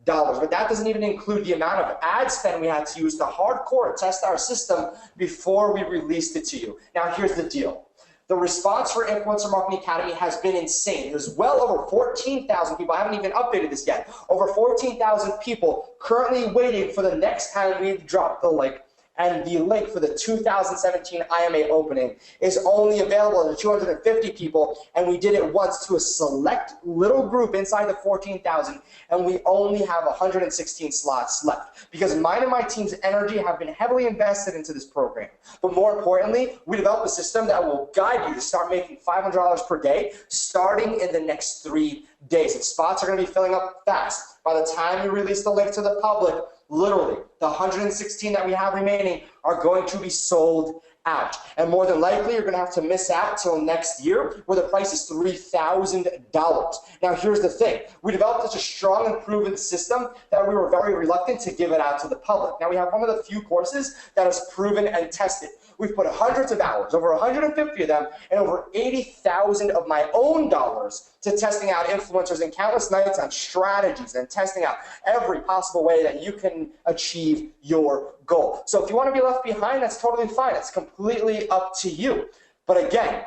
But that doesn't even include the amount of ad spend we had to use to hardcore test our system before we released it to you. Now here's the deal. The response for Influencer Marketing Academy has been insane. There's well over 14,000 people. I haven't even updated this yet. Over 14,000 people currently waiting for the next time we drop the link. And the link for the 2017 IMA opening is only available to 250 people, and we did it once to a select little group inside the 14,000, and we only have 116 slots left because mine and my team's energy have been heavily invested into this program. But more importantly, we developed a system that will guide you to start making $500 per day starting in the next 3 days. And spots are going to be filling up fast. By the time you release the link to the public, literally, the 116 that we have remaining are going to be sold out. And more than likely, you're going to have to miss out till next year, where the price is $3,000. Now, here's the thing. We developed such a strong and proven system that we were very reluctant to give it out to the public. Now, we have one of the few courses that is proven and tested. We've put hundreds of hours, over 150 of them, and over 80,000 of my own dollars to testing out influencers and countless nights on strategies and testing out every possible way that you can achieve your goal. So if you want to be left behind, that's totally fine. It's completely up to you. But again,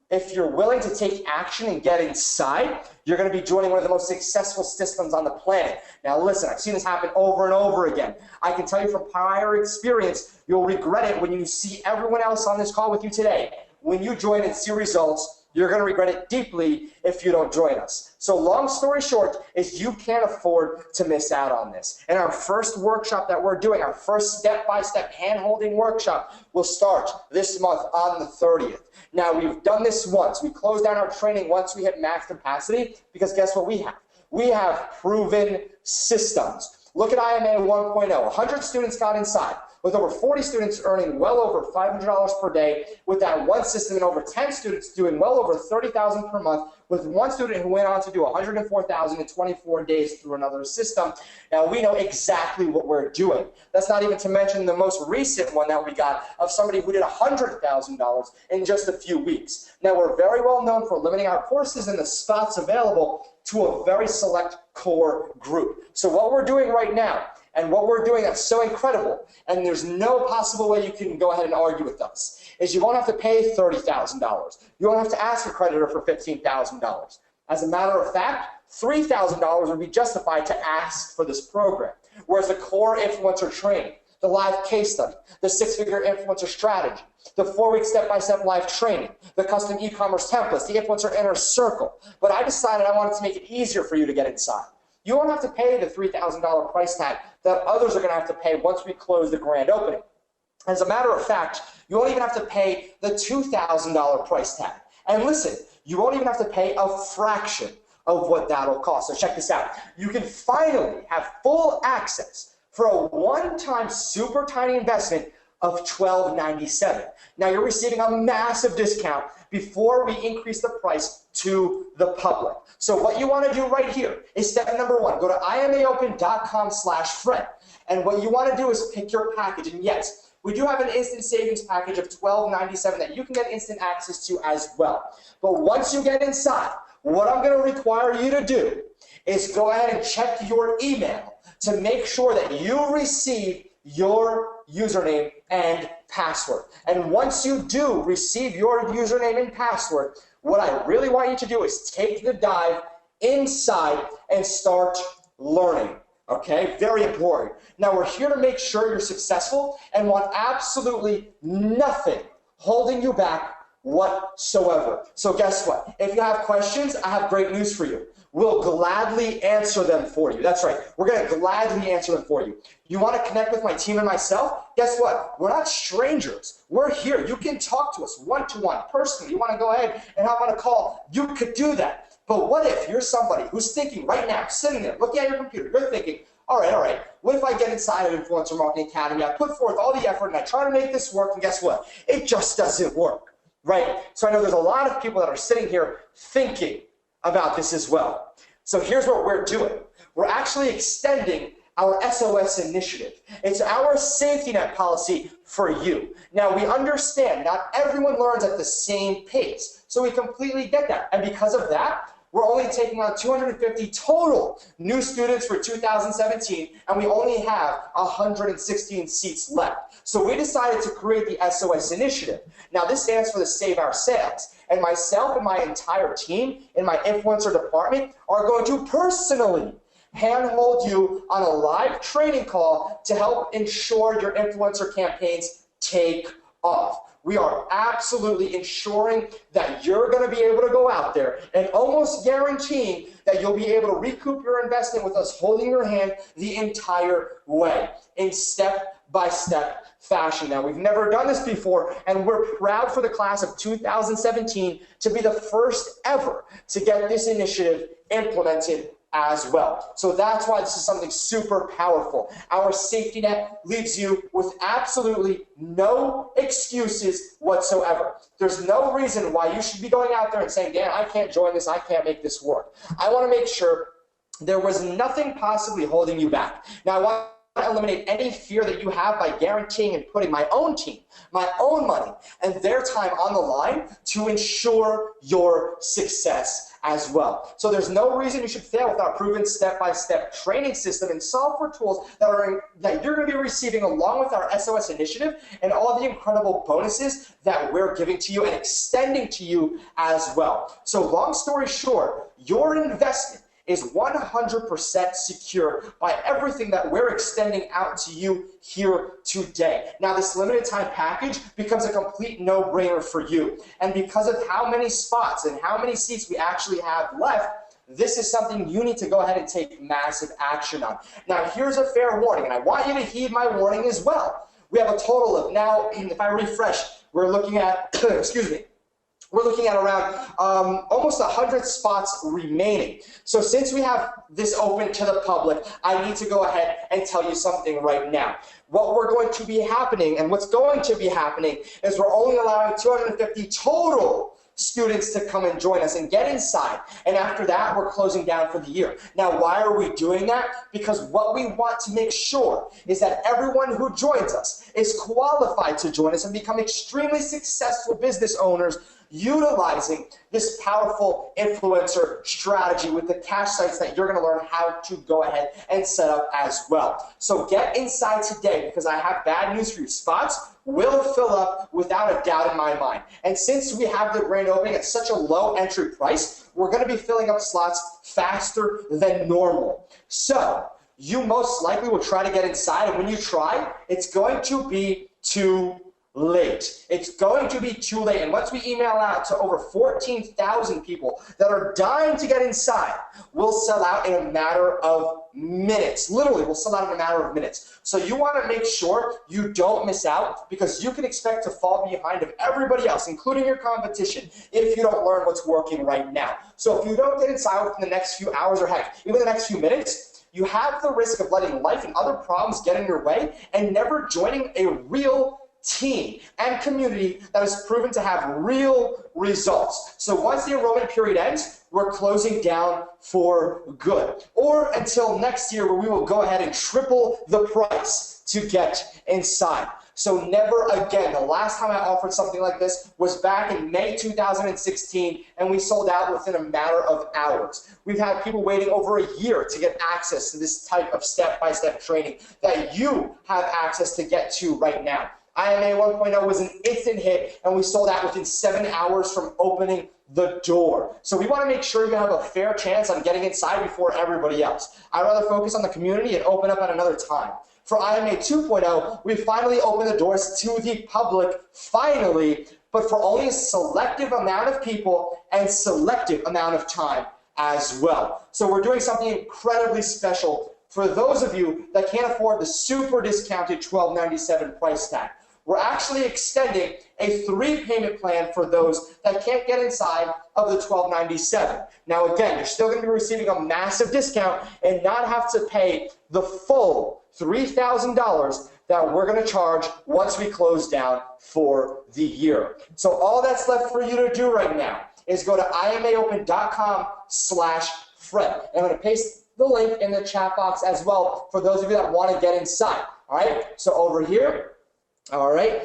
if you're willing to take action and get inside, you're going to be joining one of the most successful systems on the planet. Now listen, I've seen this happen over and over again. I can tell you from prior experience, you'll regret it when you see everyone else on this call with you today. When you join and see results, you're going to regret it deeply if you don't join us. So long story short is you can't afford to miss out on this. And our first workshop that we're doing, our first step-by-step hand-holding workshop, will start this month on the 30th. Now, we've done this once. We closed down our training once we hit max capacity because guess what we have? We have proven systems. Look at IMA 1.0. 100 students got inside, with over 40 students earning well over $500 per day with that one system, and over 10 students doing well over $30,000 per month, with one student who went on to do $104,000 in 24 days through another system. Now, we know exactly what we're doing. That's not even to mention the most recent one that we got of somebody who did $100,000 in just a few weeks. Now, we're very well known for limiting our courses and the spots available to a very select core group. So what we're doing right now, and what we're doing that's so incredible, and there's no possible way you can go ahead and argue with us, is you won't have to pay $30,000. You won't have to ask a creditor for $15,000. As a matter of fact, $3,000 would be justified to ask for this program. Whereas the core influencer training, the live case study, the 6-figure influencer strategy, the 4-week step-by-step live training, the custom e-commerce templates, the influencer inner circle. But I decided I wanted to make it easier for you to get inside. You won't have to pay the $3,000 price tag that others are going to have to pay once we close the grand opening. As a matter of fact, you won't even have to pay the $2,000 price tag. And listen, you won't even have to pay a fraction of what that'll cost. So check this out. You can finally have full access for a one-time super tiny investment of $12.97. Now you're receiving a massive discount before we increase the price to the public. So what you want to do right here is step number 1. Go to imaopen.com/Fred. And what you want to do is pick your package. And yes, we do have an instant savings package of $12.97 that you can get instant access to as well. But once you get inside, what I'm going to require you to do is go ahead and check your email to make sure that you receive your username and password. And once you do receive your username and password, what I really want you to do is take the dive inside and start learning. Okay, very important. Now we're here to make sure you're successful and want absolutely nothing holding you back whatsoever. So guess what? If you have questions, I have great news for you. We'll gladly answer them for you. That's right. We're going to gladly answer them for you. You want to connect with my team and myself? Guess what? We're not strangers. We're here. You can talk to us one-to-one, personally. You want to go ahead and hop on a call? You could do that. But what if you're somebody who's thinking right now, sitting there, looking at your computer, you're thinking, all right, what if I get inside of Influencer Marketing Academy, I put forth all the effort and I try to make this work, and guess what? It just doesn't work, right? So I know there's a lot of people that are sitting here thinking about this as well. So here's what we're doing. We're actually extending our SOS initiative. It's our safety net policy for you. Now, we understand not everyone learns at the same pace, so we completely get that. And because of that, we're only taking on 250 total new students for 2017, and we only have 116 seats left. So we decided to create the SOS initiative. Now, this stands for the Save Our Sales. And myself and my entire team in my influencer department are going to personally handhold you on a live training call to help ensure your influencer campaigns take off. We are absolutely ensuring that you're going to be able to go out there and almost guaranteeing that you'll be able to recoup your investment with us holding your hand the entire way in step-by-step fashion. Now, we've never done this before, and we're proud for the class of 2017 to be the first ever to get this initiative implemented as well. So that's why this is something super powerful. Our safety net leaves you with absolutely no excuses whatsoever. There's no reason why you should be going out there and saying, Dan, I can't join this, I can't make this work. I want to make sure there was nothing possibly holding you back. Now, I want to eliminate any fear that you have by guaranteeing and putting my own team, my own money, and their time on the line to ensure your success as well. So there's no reason you should fail with our proven step-by-step training system and software tools that you're going to be receiving along with our SOS initiative and all the incredible bonuses that we're giving to you and extending to you as well. So long story short, your investment is 100% secure by everything that we're extending out to you here today. Now, this limited time package becomes a complete no-brainer for you. And because of how many spots and how many seats we actually have left, this is something you need to go ahead and take massive action on. Now, here's a fair warning, and I want you to heed my warning as well. We have a total of now, if I refresh, we're looking at, excuse me, we're looking at around almost 100 spots remaining. So since we have this open to the public, I need to go ahead and tell you something right now. What we're going to be happening, and what's going to be happening, is we're only allowing 250 total students to come and join us and get inside. And after that, we're closing down for the year. Now, why are we doing that? Because what we want to make sure is that everyone who joins us is qualified to join us and become extremely successful business owners utilizing this powerful influencer strategy with the cash sites that you're going to learn how to go ahead and set up as well. So get inside today, because I have bad news for you. Spots will fill up without a doubt in my mind. And since we have the grand opening at such a low entry price, we're going to be filling up slots faster than normal. So you most likely will try to get inside, and when you try, it's going to be too late. It's going to be too late. And once we email out to over 14,000 people that are dying to get inside, we'll sell out in a matter of minutes. Literally, we'll sell out in a matter of minutes. So you want to make sure you don't miss out, because you can expect to fall behind of everybody else, including your competition, if you don't learn what's working right now. So if you don't get inside within the next few hours, or heck, even the next few minutes, you have the risk of letting life and other problems get in your way and never joining a real team and community that has proven to have real results. So once the enrollment period ends, we're closing down for good, or until next year, where we will go ahead and triple the price to get inside. So never again. The last time I offered something like this was back in May 2016, and we sold out within a matter of hours. We've had people waiting over a year to get access to this type of step-by-step training that you have access to get to right now. IMA 1.0 was an instant hit, and we sold out within 7 hours from opening the door. So we want to make sure you have a fair chance on getting inside before everybody else. I'd rather focus on the community and open up at another time. For IMA 2.0, we finally opened the doors to the public, finally, but for only a selective amount of people and selective amount of time as well. So we're doing something incredibly special for those of you that can't afford the super discounted $12.97 price tag. We're actually extending a 3-payment plan for those that can't get inside of the $12.97. Now again, you're still going to be receiving a massive discount and not have to pay the full $3,000 that we're going to charge once we close down for the year. So all that's left for you to do right now is go to imaopen.com/Fred. I'm going to paste the link in the chat box as well for those of you that want to get inside. All right, so over here. All right,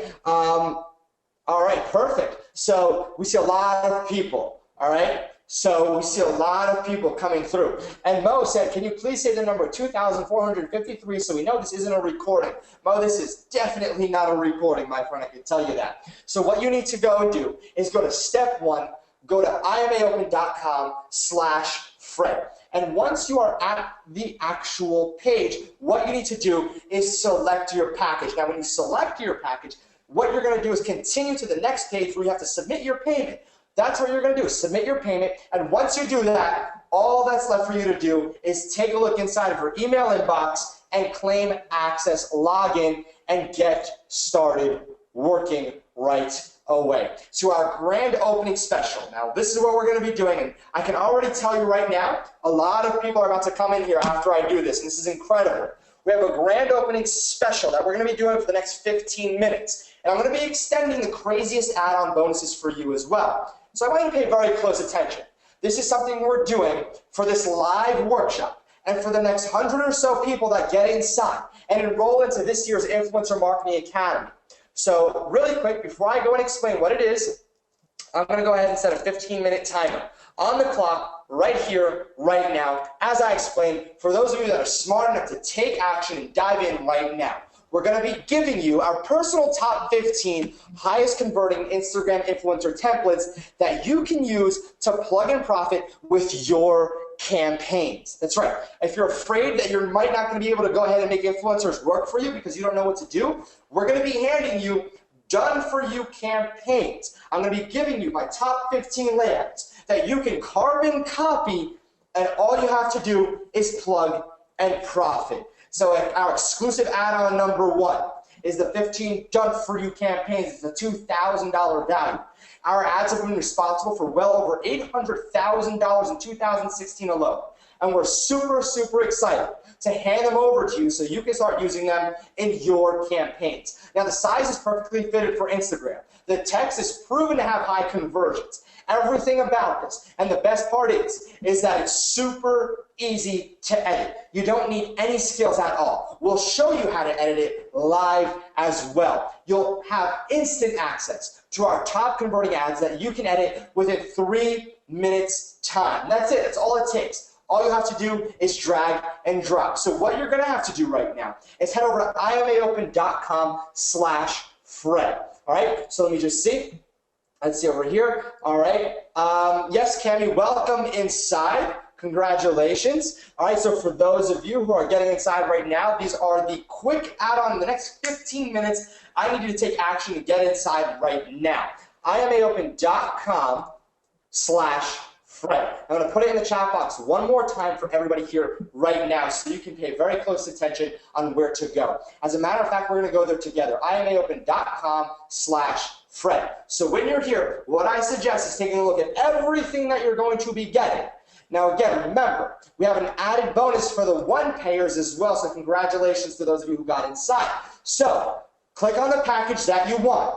perfect. So we see a lot of people. All right, so we see a lot of people coming through. And Mo said, can you please say the number 2,453 so we know this isn't a recording? Mo, this is definitely not a recording, my friend, I can tell you that. So what you need to go and do is go to step 1, go to imaopen.com/Fred. And once you are at the actual page, what you need to do is select your package. Now, when you select your package, what you're going to do is continue to the next page where you have to submit your payment. That's what you're going to do, submit your payment. And once you do that, all that's left for you to do is take a look inside of your email inbox and claim access, login, and get started working right away. So our grand opening special. Now, this is what we're going to be doing, and I can already tell you right now, a lot of people are about to come in here after I do this, and this is incredible. We have a grand opening special that we're going to be doing for the next 15 minutes, and I'm going to be extending the craziest add-on bonuses for you as well. So I want you to pay very close attention. This is something we're doing for this live workshop, and for the next 100 or so people that get inside and enroll into this year's Influencer Marketing Academy. So really quick, before I go and explain what it is, I'm going to go ahead and set a 15-minute timer on the clock right here, right now, as I explained, for those of you that are smart enough to take action and dive in right now. We're going to be giving you our personal top 15 highest converting Instagram influencer templates that you can use to plug and profit with your campaigns. That's right. If you're afraid that you might not going to be able to go ahead and make influencers work for you because you don't know what to do, we're going to be handing you done-for-you campaigns. I'm going to be giving you my top 15 layouts that you can carbon copy, and all you have to do is plug and profit. So our exclusive add-on number 1 is the 15 done-for-you campaigns. It's a $2,000 value. Our ads have been responsible for well over $800,000 in 2016 alone. And we're super, super excited to hand them over to you so you can start using them in your campaigns. Now, the size is perfectly fitted for Instagram. The text is proven to have high conversions. Everything about this, and the best part is that it's super easy to edit. You don't need any skills at all. We'll show you how to edit it live as well. You'll have instant access to our top converting ads that you can edit within 3 minutes time. That's it. That's all it takes. All you have to do is drag and drop. So what you're going to have to do right now is head over to imaopen.com/Fred. All right, so let me just see. Let's see over here. All right. Yes, Cami, welcome inside. Congratulations. All right, so for those of you who are getting inside right now, these are the quick add-on in the next 15 minutes. I need you to take action to get inside right now. imaopen.com/Fred. I'm going to put it in the chat box one more time for everybody here right now so you can pay very close attention on where to go. As a matter of fact, we're going to go there together. imaopen.com/Fred. So when you're here, what I suggest is taking a look at everything that you're going to be getting. Now again, remember, we have an added bonus for the one payers as well, so congratulations to those of you who got inside. So click on the package that you want.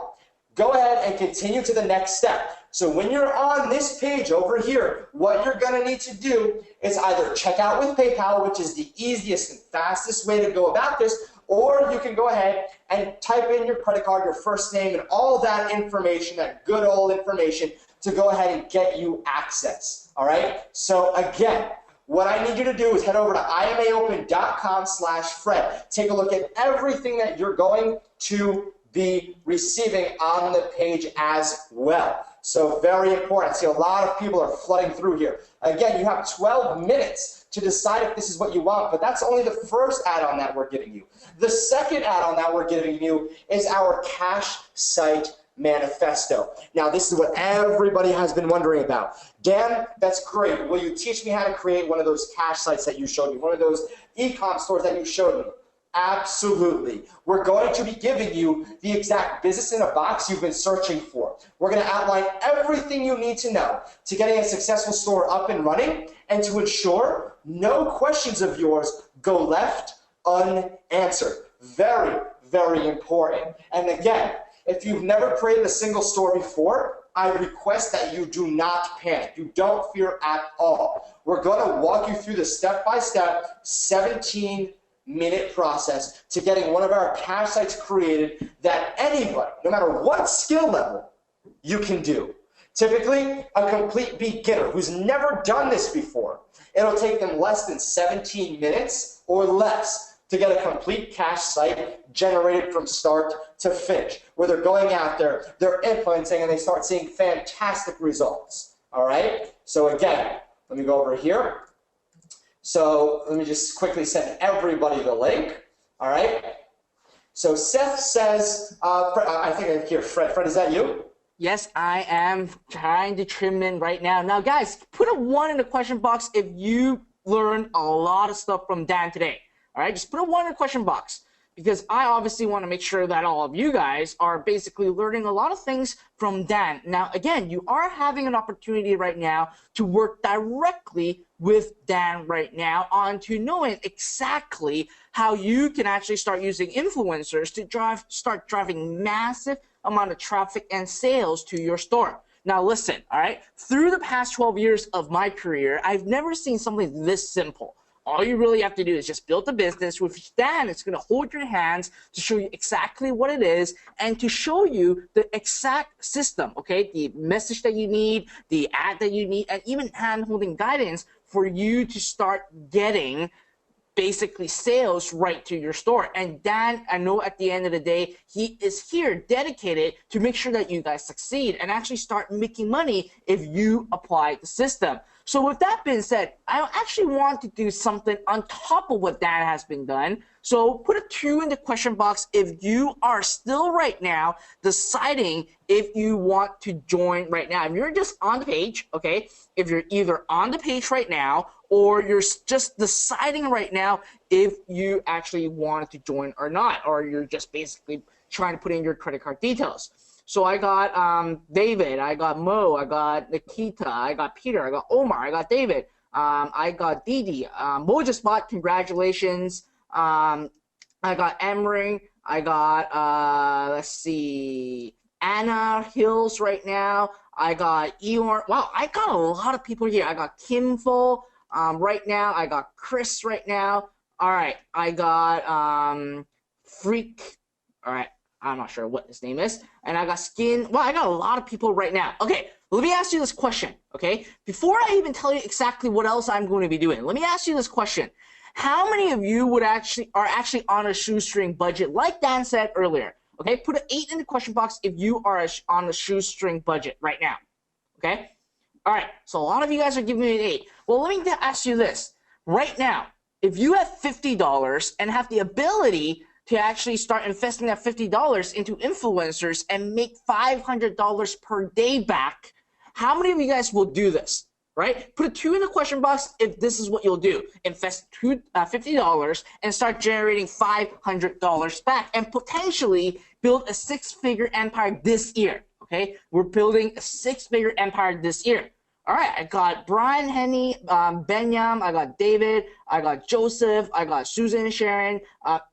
Go ahead and continue to the next step. So when you're on this page over here, what you're going to need to do is either check out with PayPal, which is the easiest and fastest way to go about this, or you can go ahead and type in your credit card, your first name, and all that information, that good old information, to go ahead and get you access. All right? So again, what I need you to do is head over to imaopen.com/Fred. Take a look at everything that you're going to be receiving on the page as well. So very important. I see a lot of people are flooding through here. Again, you have 12 minutes to decide if this is what you want, but that's only the first add-on that we're giving you. The second add-on that we're giving you is our cash site manifesto. Now, this is what everybody has been wondering about. Dan, that's great. Will you teach me how to create one of those cash sites that you showed me, one of those e-com stores that you showed me? Absolutely. We're going to be giving you the exact business in a box you've been searching for. We're going to outline everything you need to know to getting a successful store up and running and to ensure no questions of yours go left unanswered. Very, very important. And again, if you've never created a single store before, I request that you do not panic. You don't fear at all. We're going to walk you through the step-by-step 17-minute process to getting one of our cash sites created that anybody, no matter what skill level, you can do. Typically, a complete beginner who's never done this before, it'll take them less than 17 minutes or less to get a complete cash site generated from start to finish, where they're going out there, they're implementing, and they start seeing fantastic results. All right? So again, let me go over here. So let me just quickly send everybody the link. All right? So Seth says, I think I hear Fred. Fred, is that you? Yes, I am trying to trim in right now. Now, guys, put a 1 in the question box if you learned a lot of stuff from Dan today. All right, just put a 1 in the question box because I obviously want to make sure that all of you guys are basically learning a lot of things from Dan. Now, again, you are having an opportunity right now to work directly with Dan right now on to knowing exactly how you can actually start using influencers to start driving massive amount of traffic and sales to your store. Now listen, all right, through the past 12 years of my career, I've never seen something this simple. All you really have to do is just build a business with Dan. It's going to hold your hands to show you exactly what it is and to show you the exact system, okay? The message that you need, the ad that you need, and even hand-holding guidance for you to start getting basically sales right to your store. And Dan, I know at the end of the day, he is here dedicated to make sure that you guys succeed and actually start making money if you apply the system. So with that being said, I actually want to do something on top of what Dan has been done. So put a 2 in the question box if you are still right now deciding if you want to join right now. If you're just on the page, okay, if you're either on the page right now or you're just deciding right now if you actually wanted to join or not, or you're just basically trying to put in your credit card details. So I got David, I got Mo, I got Nikita, I got Peter, I got Omar, I got David, I got Didi. Mo just bought, congratulations. I got Emring, I got, let's see, Anna Hills right now. I got Eorn. Wow, I got a lot of people here. I got Kimfo right now. I got Chris right now. All right, I got Freak. All right, I'm not sure what his name is. And I got Skin. Well, I got a lot of people right now. Okay, let me ask you this question, okay? Before I even tell you exactly what else I'm going to be doing, let me ask you this question. How many of you are actually on a shoestring budget, like Dan said earlier? Okay, put an 8 in the question box if you are on a shoestring budget right now. Okay? All right, so a lot of you guys are giving me an 8. Well, let me ask you this. Right now, if you have $50 and have the ability to actually start investing that $50 into influencers and make $500 per day back, how many of you guys will do this? Right? Put a 2 in the question box if this is what you'll do. Invest $50 and start generating $500 back and potentially build a 6-figure empire this year. Okay? We're building a 6-figure empire this year. All right, I got Brian, Henny, Benyam, I got David, I got Joseph, I got Susan, Sharon,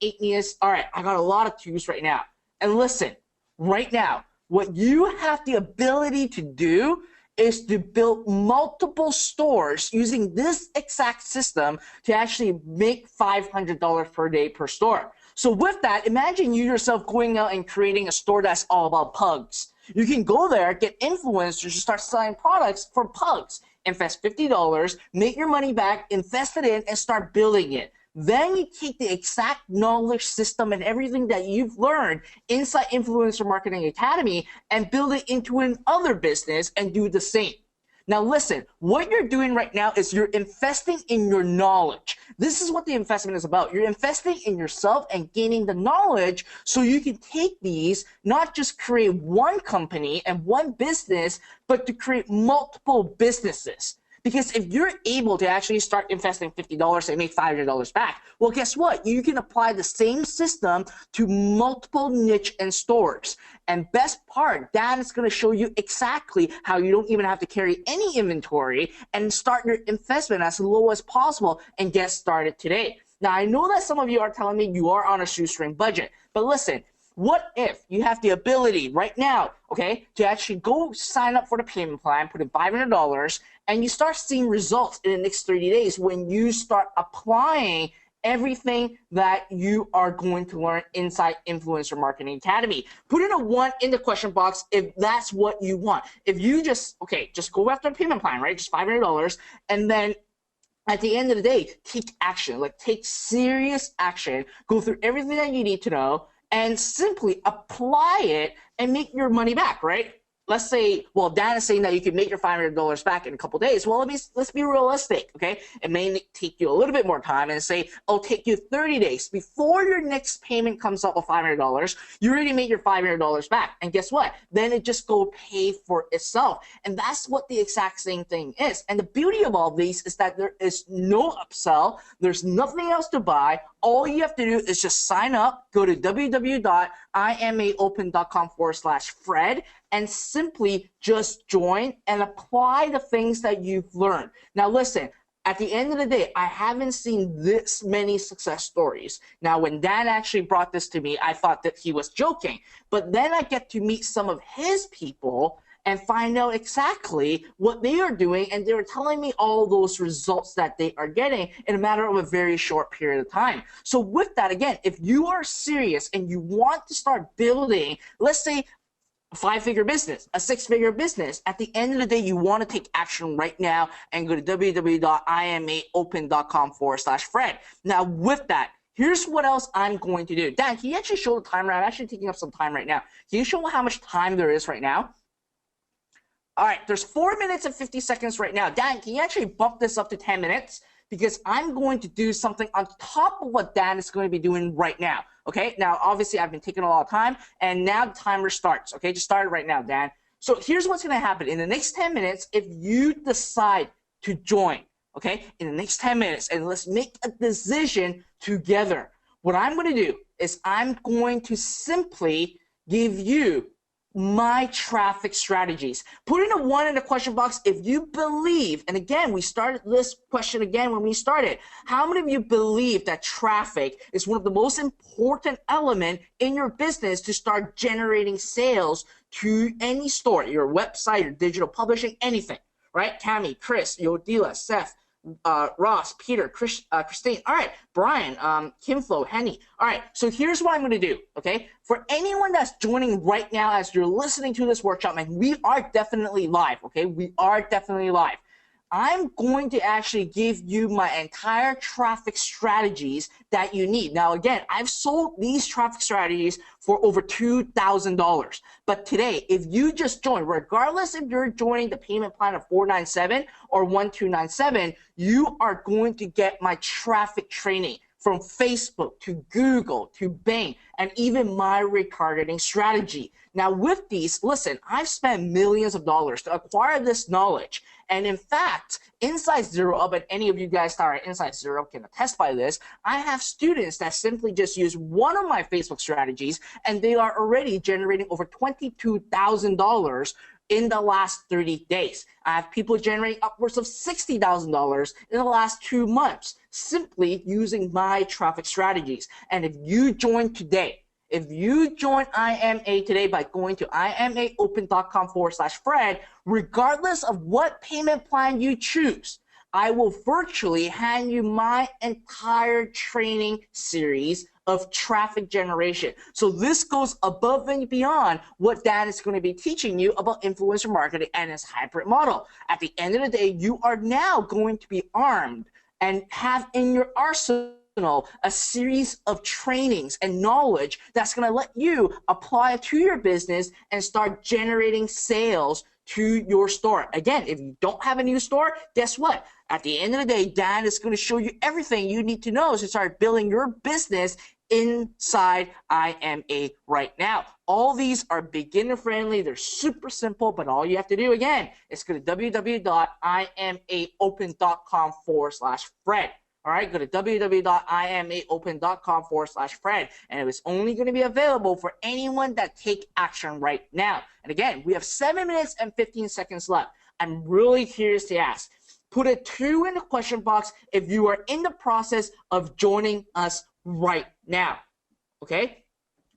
Igneous. All right, I got a lot of 2s right now. And listen, right now, what you have the ability to do is to build multiple stores using this exact system to actually make $500 per day per store. So with that, imagine you yourself going out and creating a store that's all about pugs. You can go there, get influencers to start selling products for pugs. Invest $50, make your money back, invest it in, and start building it. Then you take the exact knowledge system and everything that you've learned inside Influencer Marketing Academy and build it into another business and do the same. Now listen, what you're doing right now is you're investing in your knowledge. This is what the investment is about. You're investing in yourself and gaining the knowledge so you can take these, not just create one company and one business, but to create multiple businesses. Because if you're able to actually start investing $50 and make $500 back, well, guess what? You can apply the same system to multiple niche and stores. And best part, Dan is going to show you exactly how you don't even have to carry any inventory and start your investment as low as possible and get started today. Now, I know that some of you are telling me you are on a shoestring budget, but listen, what if you have the ability right now, okay, to actually go sign up for the payment plan, put in $500, and you start seeing results in the next 30 days when you start applying everything that you are going to learn inside Influencer Marketing Academy. Put in a 1 in the question box if that's what you want. If you just go after the payment plan, right, just $500, and then at the end of the day, take action, like take serious action, go through everything that you need to know, and simply apply it and make your money back, right? Let's say, well, Dan is saying that you can make your $500 back in a couple days. Well, let's be realistic, okay? It may take you a little bit more time and say, it'll take you 30 days. Before your next payment comes up with $500, you already made your $500 back. And guess what? Then it just go pay for itself. And that's what the exact same thing is. And the beauty of all these is that there is no upsell. There's nothing else to buy. All you have to do is just sign up, go to www.imaopen.com/Fred, and simply just join and apply the things that you've learned. Now listen, at the end of the day, I haven't seen this many success stories. Now when Dan actually brought this to me, I thought that he was joking. But then I get to meet some of his people and find out exactly what they are doing, and they were telling me all those results that they are getting in a matter of a very short period of time. So with that, again, if you are serious and you want to start building, let's say, a 5-figure business, a 6-figure business, at the end of the day, you want to take action right now and go to www.imaopen.com/Fred. Now with that, here's what else I'm going to do. Dan, can you actually show the timer? I'm actually taking up some time right now. Can you show how much time there is right now? All right, there's 4 minutes and 50 seconds right now. Dan, can you actually bump this up to 10 minutes? Because I'm going to do something on top of what Dan is going to be doing right now. Okay, now obviously I've been taking a lot of time, and now the timer starts. Okay, just start it right now, Dan. So here's what's going to happen. In the next 10 minutes, if you decide to join, okay, in the next 10 minutes, and let's make a decision together. What I'm going to do is I'm going to simply give you my traffic strategies. Put in a 1 in the question box if you believe, and again, we started this question again when we started. How many of you believe that traffic is one of the most important element in your business to start generating sales to any store, your website, your digital publishing, anything, right? Tammy, Chris, Yodila, Seth, Ross, Peter, Christine. All right, Brian, Kim Flo, Henny. All right, so here's what I'm going to do, okay? For anyone that's joining right now as you're listening to this workshop, and we are definitely live, okay? We are definitely live. I'm going to actually give you my entire traffic strategies that you need. Now, again, I've sold these traffic strategies for over $2,000. But today, if you just join, regardless if you're joining the payment plan of $497 or $1,297, you are going to get my traffic training from Facebook to Google to Bing and even my retargeting strategy. Now with these, listen, I've spent millions of dollars to acquire this knowledge. And in fact, inside Zero Up, and any of you guys that are inside Zero Up can attest by this, I have students that simply just use one of my Facebook strategies and they are already generating over $22,000 in the last 30 days. I have people generating upwards of $60,000 in the last 2 months simply using my traffic strategies. And if you join today, if you join IMA today by going to imaopen.com/Fred, regardless of what payment plan you choose, I will virtually hand you my entire training series of traffic generation. So this goes above and beyond what Dan is going to be teaching you about influencer marketing and his hybrid model. At the end of the day, you are now going to be armed and have in your arsenal a series of trainings and knowledge that's going to let you apply it to your business and start generating sales to your store. Again, if you don't have a new store, guess what? At the end of the day, Dan is going to show you everything you need to know to start building your business inside IMA right now. All these are beginner friendly. They're super simple, but all you have to do again is go to www.imaopen.com/Fred. All right, go to www.imaopen.com/Fred, and it is only going to be available for anyone that take action right now. And again, we have 7 minutes and 15 seconds left. I'm really curious to ask. Put a 2 in the question box if you are in the process of joining us right now, okay?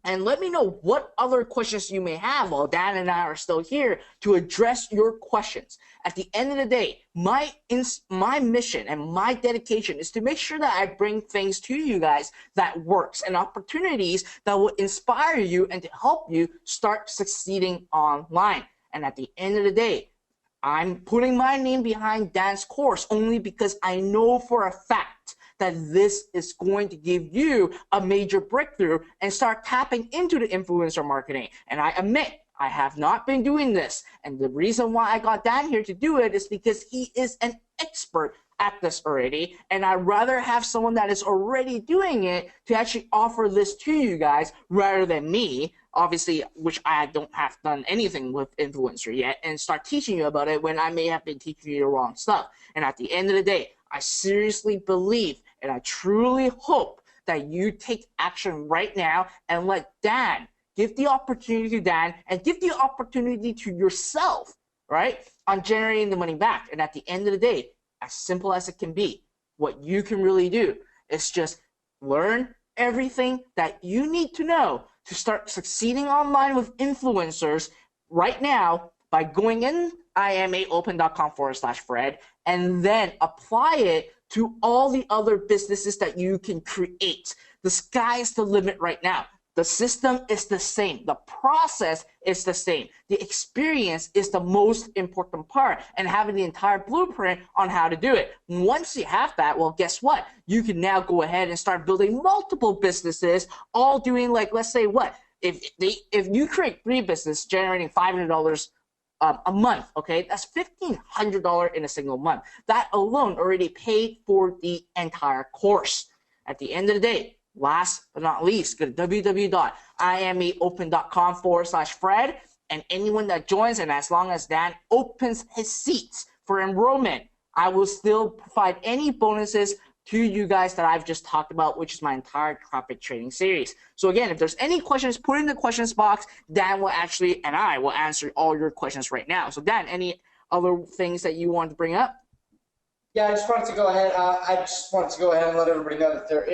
And let me know what other questions you may have while Dan and I are still here to address your questions. At the end of the day, my mission and my dedication is to make sure that I bring things to you guys that works and opportunities that will inspire you and to help you start succeeding online. And at the end of the day, I'm putting my name behind Dan's course only because I know for a fact that this is going to give you a major breakthrough and start tapping into the influencer marketing. And I admit, I have not been doing this. And the reason why I got Dan here to do it is because he is an expert at this already. And I'd rather have someone that is already doing it to actually offer this to you guys rather than me, obviously, which I don't have done anything with influencer yet, and start teaching you about it when I may have been teaching you the wrong stuff. And at the end of the day, I seriously believe and I truly hope that you take action right now and let Dan give the opportunity to Dan and give the opportunity to yourself, right, on generating the money back. And at the end of the day, as simple as it can be, what you can really do is just learn everything that you need to know to start succeeding online with influencers right now by going in imaopen.com/Fred and then apply it to all the other businesses that you can create. The sky is the limit right now. The system is the same. The process is the same. The experience is the most important part, and having the entire blueprint on how to do it. Once you have that, well, guess what? You can now go ahead and start building multiple businesses, all doing like, let's say what? If you create 3 businesses generating $500 a month, okay, that's $1,500 in a single month. That alone already paid for the entire course. At the end of the day, last but not least, go to www.imaopen.com/Fred, and anyone that joins, and as long as Dan opens his seats for enrollment, I will still provide any bonuses to you guys that I've just talked about, which is my entire profit trading series. So again, if there's any questions, put in the questions box. Dan will actually, and I will answer all your questions right now. So Dan, any other things that you want to bring up? Yeah, I just wanted to go ahead. And let everybody know that there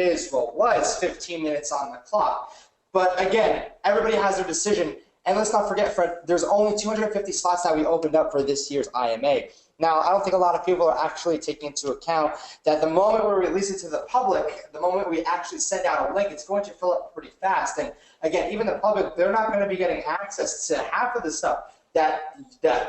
was 15 minutes on the clock. But again, everybody has their decision. And let's not forget, Fred, there's only 250 slots that we opened up for this year's IMA. Now, I don't think a lot of people are actually taking into account that the moment we release it to the public, the moment we actually send out a link, it's going to fill up pretty fast. And again, even the public, they're not going to be getting access to half of the stuff that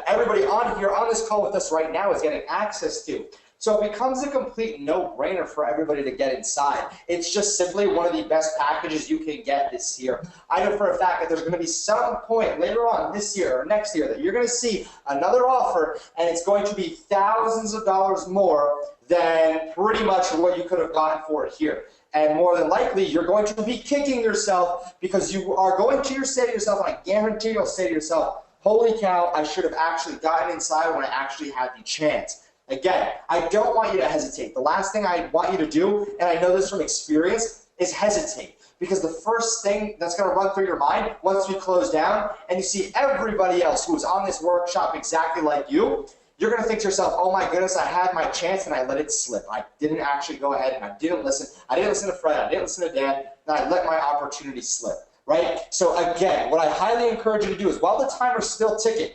everybody on here on this call with us right now is getting access to. So it becomes a complete no-brainer for everybody to get inside. It's just simply one of the best packages you can get this year. I know for a fact that there's going to be some point later on this year or next year that you're going to see another offer, and it's going to be thousands of dollars more than pretty much what you could have gotten for it here. And more than likely, you're going to be kicking yourself because you are going to say to yourself, and I guarantee you'll say to yourself, holy cow, I should have actually gotten inside when I actually had the chance. Again, I don't want you to hesitate. The last thing I want you to do, and I know this from experience, is hesitate. Because the first thing that's going to run through your mind once we close down and you see everybody else who was on this workshop exactly like you, you're going to think to yourself, oh my goodness, I had my chance and I let it slip. I didn't actually go ahead and I didn't listen. I didn't listen to Fred. I didn't listen to Dan. And I let my opportunity slip. Right? So again, what I highly encourage you to do is while the timer's still ticking,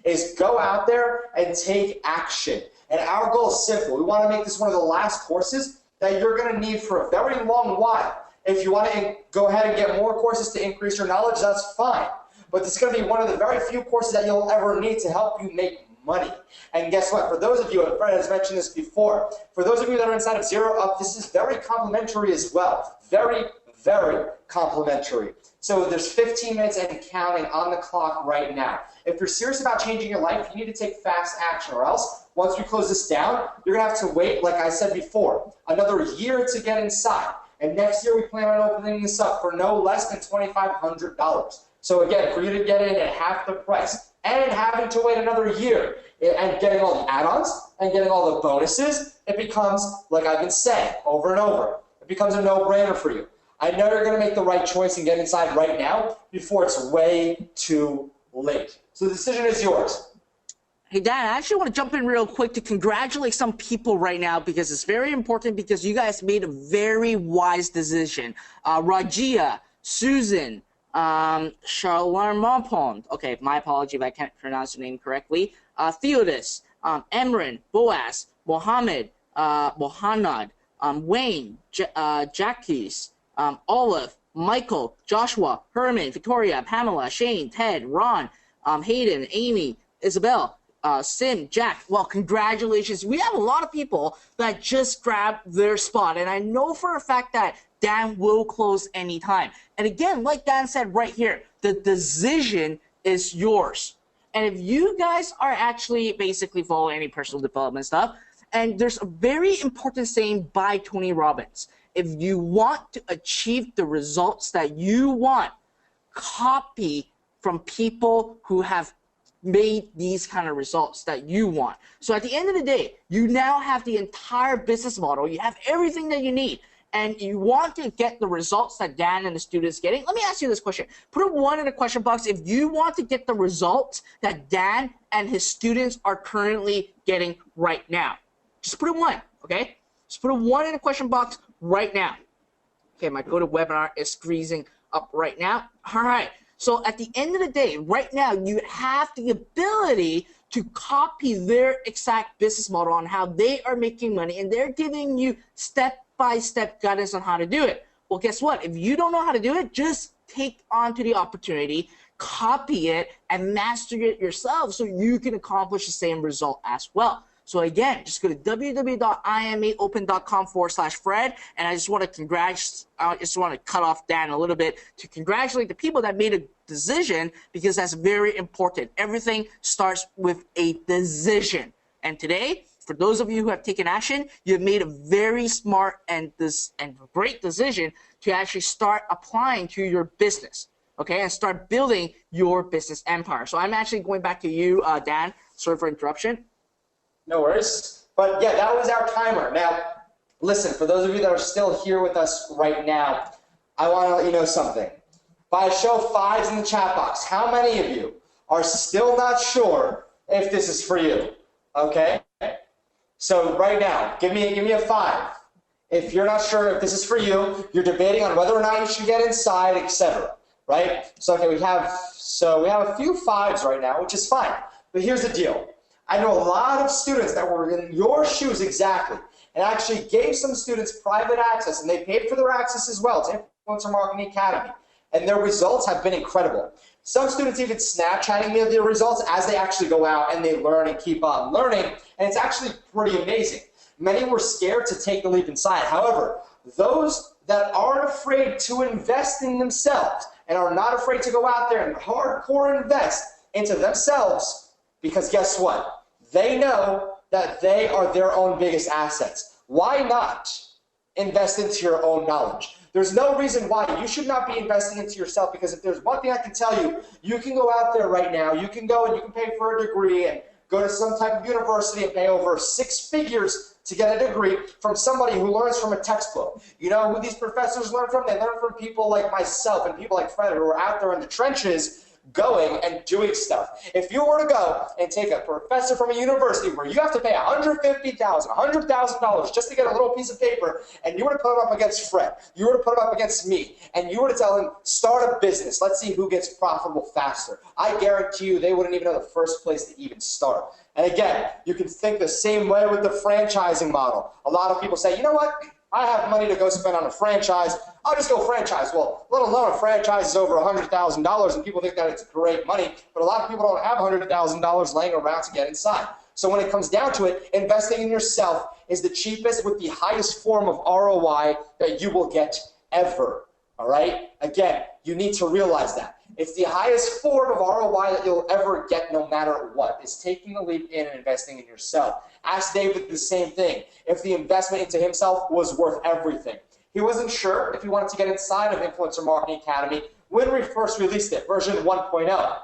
is go out there and take action. And our goal is simple. We want to make this one of the last courses that you're going to need for a very long while. If you want to go ahead and get more courses to increase your knowledge, that's fine. But this is going to be one of the very few courses that you'll ever need to help you make money. And guess what? For those of you, and Fred has mentioned this before, for those of you that are inside of Zero Up, this is very complimentary as well. Very, very complimentary. So there's 15 minutes and counting on the clock right now. If you're serious about changing your life, you need to take fast action, or else once we close this down, you're going to have to wait, like I said before, another year to get inside. And next year we plan on opening this up for no less than $2,500. So again, for you to get in at half the price and having to wait another year and getting all the add-ons and getting all the bonuses, it becomes, like I've been saying over and over, it becomes a no-brainer for you. I know you're going to make the right choice and get inside right now before it's way too late. So the decision is yours. Hey, Dan, I actually want to jump in real quick to congratulate some people right now because it's very important because you guys made a very wise decision. Rajia, Susan, Charlarmont, okay, my apology if I can't pronounce your name correctly, Theodis, Emran, Boaz, Mohammed, Mohanad, Wayne, Jacques, Olive, Michael, Joshua, Herman, Victoria, Pamela, Shane, Ted, Ron, Hayden, Amy, Isabel, Sim, Jack. Well, congratulations. We have a lot of people that just grabbed their spot. And I know for a fact that Dan will close anytime. And again, like Dan said right here, the decision is yours. And if you guys are actually basically following any personal development stuff, and there's a very important saying by Tony Robbins. If you want to achieve the results that you want, copy from people who have made these kind of results that you want. So at the end of the day, you now have the entire business model. You have everything that you need. And you want to get the results that Dan and the students getting. Let me ask you this question. Put a 1 in the question box if you want to get the results that Dan and his students are currently getting right now. Just put a 1, okay? Just put a 1 in the question box right now. Okay, my GoToWebinar is freezing up right now. All right. So at the end of the day, right now, you have the ability to copy their exact business model on how they are making money, and they're giving you step-by-step guidance on how to do it. Well, guess what? If you don't know how to do it, just take onto the opportunity, copy it, and master it yourself so you can accomplish the same result as well. So again, just go to www.imaopen.com/Fred, and I just want to cut off Dan a little bit to congratulate the people that made a decision because that's very important. Everything starts with a decision. And today, for those of you who have taken action, you have made a very smart and great decision to actually start applying to your business, okay, and start building your business empire. So I'm actually going back to you, Dan. Sorry for interruption. No worries. But yeah, that was our timer. Now, listen, for those of you that are still here with us right now, I want to let you know something. If I show fives in the chat box, how many of you are still not sure if this is for you? Okay? So right now, give me a 5. If you're not sure if this is for you, you're debating on whether or not you should get inside, etc. Right? So okay, we have a few 5s right now, which is fine. But here's the deal. I know a lot of students that were in your shoes exactly, and actually gave some students private access, and they paid for their access as well to Influencer Marketing Academy. And their results have been incredible. Some students even Snapchatting me their results as they actually go out and they learn and keep on learning, and it's actually pretty amazing. Many were scared to take the leap inside. However, those that aren't afraid to invest in themselves and are not afraid to go out there and hardcore invest into themselves, because guess what? They know that they are their own biggest assets. Why not invest into your own knowledge? There's no reason why you should not be investing into yourself, because if there's one thing I can tell you, you can go out there right now, you can go and you can pay for a degree and go to some type of university and pay over 6 figures to get a degree from somebody who learns from a textbook. You know who these professors learn from? They learn from people like myself and people like Fred who are out there in the trenches going and doing stuff. If you were to go and take a professor from a university where you have to pay $150,000, $100,000 just to get a little piece of paper, and you were to put him up against Fred, you were to put him up against me, and you were to tell him, start a business, let's see who gets profitable faster, I guarantee you they wouldn't even know the first place to even start. And again, you can think the same way with the franchising model. A lot of people say, you know what? I have money to go spend on a franchise. I'll just go franchise. Well, let alone a franchise is over $100,000, and people think that it's great money, but a lot of people don't have $100,000 laying around to get inside. So when it comes down to it, investing in yourself is the cheapest with the highest form of ROI that you will get ever. All right? Again, you need to realize that. It's the highest form of ROI that you'll ever get no matter what. It's taking a leap in and investing in yourself. Ask David the same thing. If the investment into himself was worth everything. He wasn't sure if he wanted to get inside of Influencer Marketing Academy when we first released it, version 1.0.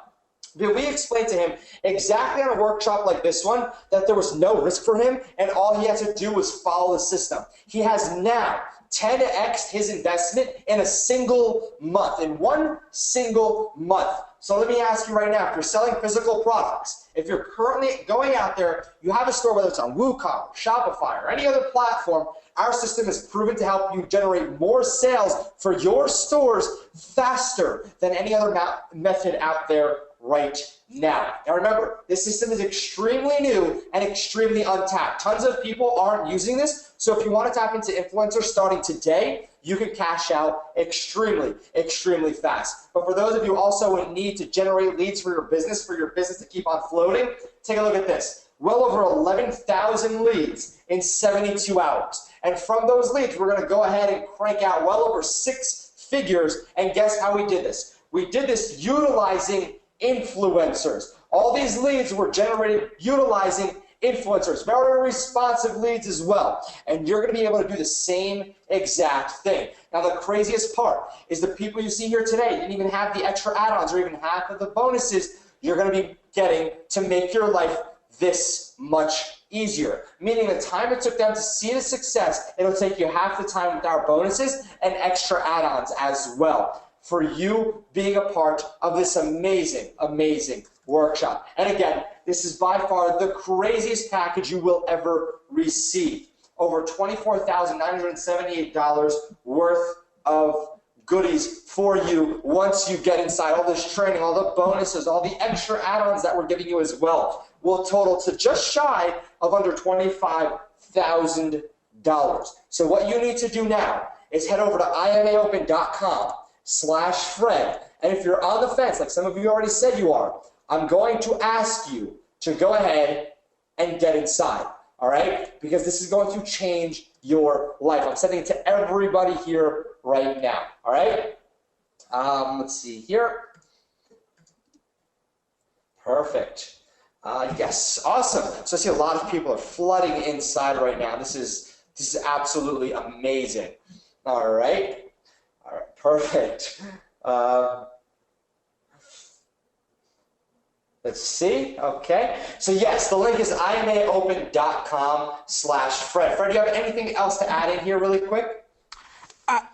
But we explained to him exactly on a workshop like this one that there was no risk for him, and all he had to do was follow the system. He has now 10x'd his investment in a single month, in one single month. So let me ask you right now, if you're selling physical products, if you're currently going out there, you have a store, whether it's on WooCommerce, Shopify, or any other platform, our system is proven to help you generate more sales for your stores faster than any other method out there right now. Now remember, this system is extremely new and extremely untapped. Tons of people aren't using this, so if you want to tap into influencers starting today, you can cash out extremely, extremely fast. But for those of you also in need to generate leads for your business to keep on floating, take a look at this. Well over 11,000 leads in 72 hours. And from those leads, we're going to go ahead and crank out well over 6 figures. And guess how we did this? We did this utilizing influencers. All these leads were generated utilizing influencers, very responsive leads as well. And you're going to be able to do the same exact thing. Now, the craziest part is the people you see here today didn't even have the extra add-ons or even half of the bonuses you're going to be getting to make your life this much easier. Meaning the time it took them to see the success, it'll take you half the time with our bonuses and extra add-ons as well, for you being a part of this amazing, amazing workshop. And again, this is by far the craziest package you will ever receive. Over $24,978 worth of goodies for you once you get inside. All this training, all the bonuses, all the extra add-ons that we're giving you as well will total to just shy of under $25,000. So what you need to do now is head over to imaopen.com/Fred. And if you're on the fence, like some of you already said you are, I'm going to ask you to go ahead and get inside, all right? Because this is going to change your life. I'm sending it to everybody here right now, all right? Let's see here. Perfect. Yes, awesome. So I see a lot of people are flooding inside right now. This is absolutely amazing. All right, perfect. Let's see. Okay. So yes, the link is imaopen.com/Fred. Fred, do you have anything else to add in here really quick? I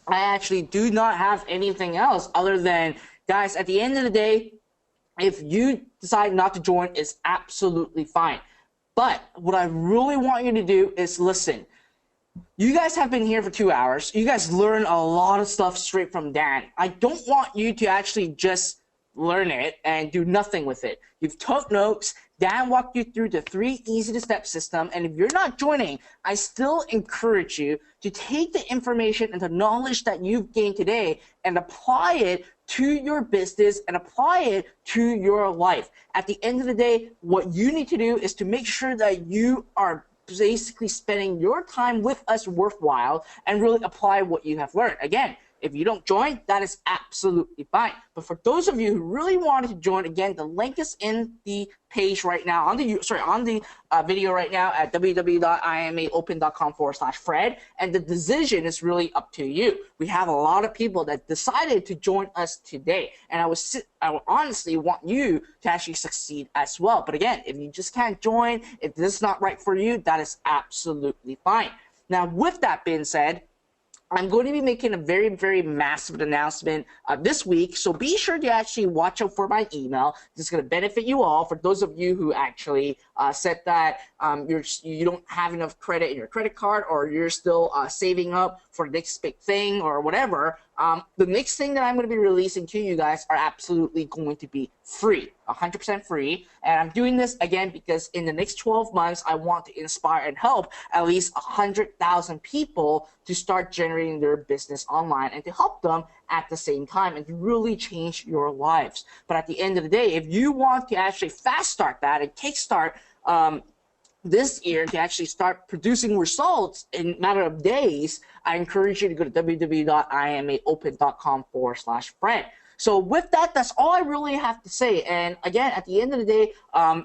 actually do not have anything else other than, guys, at the end of the day, if you decide not to join, it's absolutely fine. But what I really want you to do is listen. You guys have been here for 2 hours. You guys learn a lot of stuff straight from Dan. I don't want you to actually just learn it and do nothing with it. You've took notes. Dan walked you through the 3 easy-to-step system, and if you're not joining, I still encourage you to take the information and the knowledge that you've gained today and apply it to your business and apply it to your life. At the end of the day, what you need to do is to make sure that you are basically spending your time with us worthwhile and really apply what you have learned. Again, if you don't join, that is absolutely fine. But for those of you who really wanted to join, again, the link is in the page right now, on the video right now at www.imaopen.com/Fred, and the decision is really up to you. We have a lot of people that decided to join us today, and I would honestly want you to actually succeed as well. But again, if you just can't join, if this is not right for you, that is absolutely fine. Now, with that being said, I'm going to be making a very, very massive announcement this week, so be sure to actually watch out for my email. This is going to benefit you all. For those of you who actually said that you don't have enough credit in your credit card, or you're still saving up for the next big thing or whatever, the next thing that I'm going to be releasing to you guys are absolutely going to be free, 100% free. And I'm doing this again because in the next 12 months, I want to inspire and help at least 100,000 people to start generating their business online and to help them at the same time and to really change your lives. But at the end of the day, if you want to actually fast start that and kickstart this year to actually start producing results in a matter of days, I encourage you to go to www.imaopen.com/Fred. So with that, that's all I really have to say. And again, at the end of the day,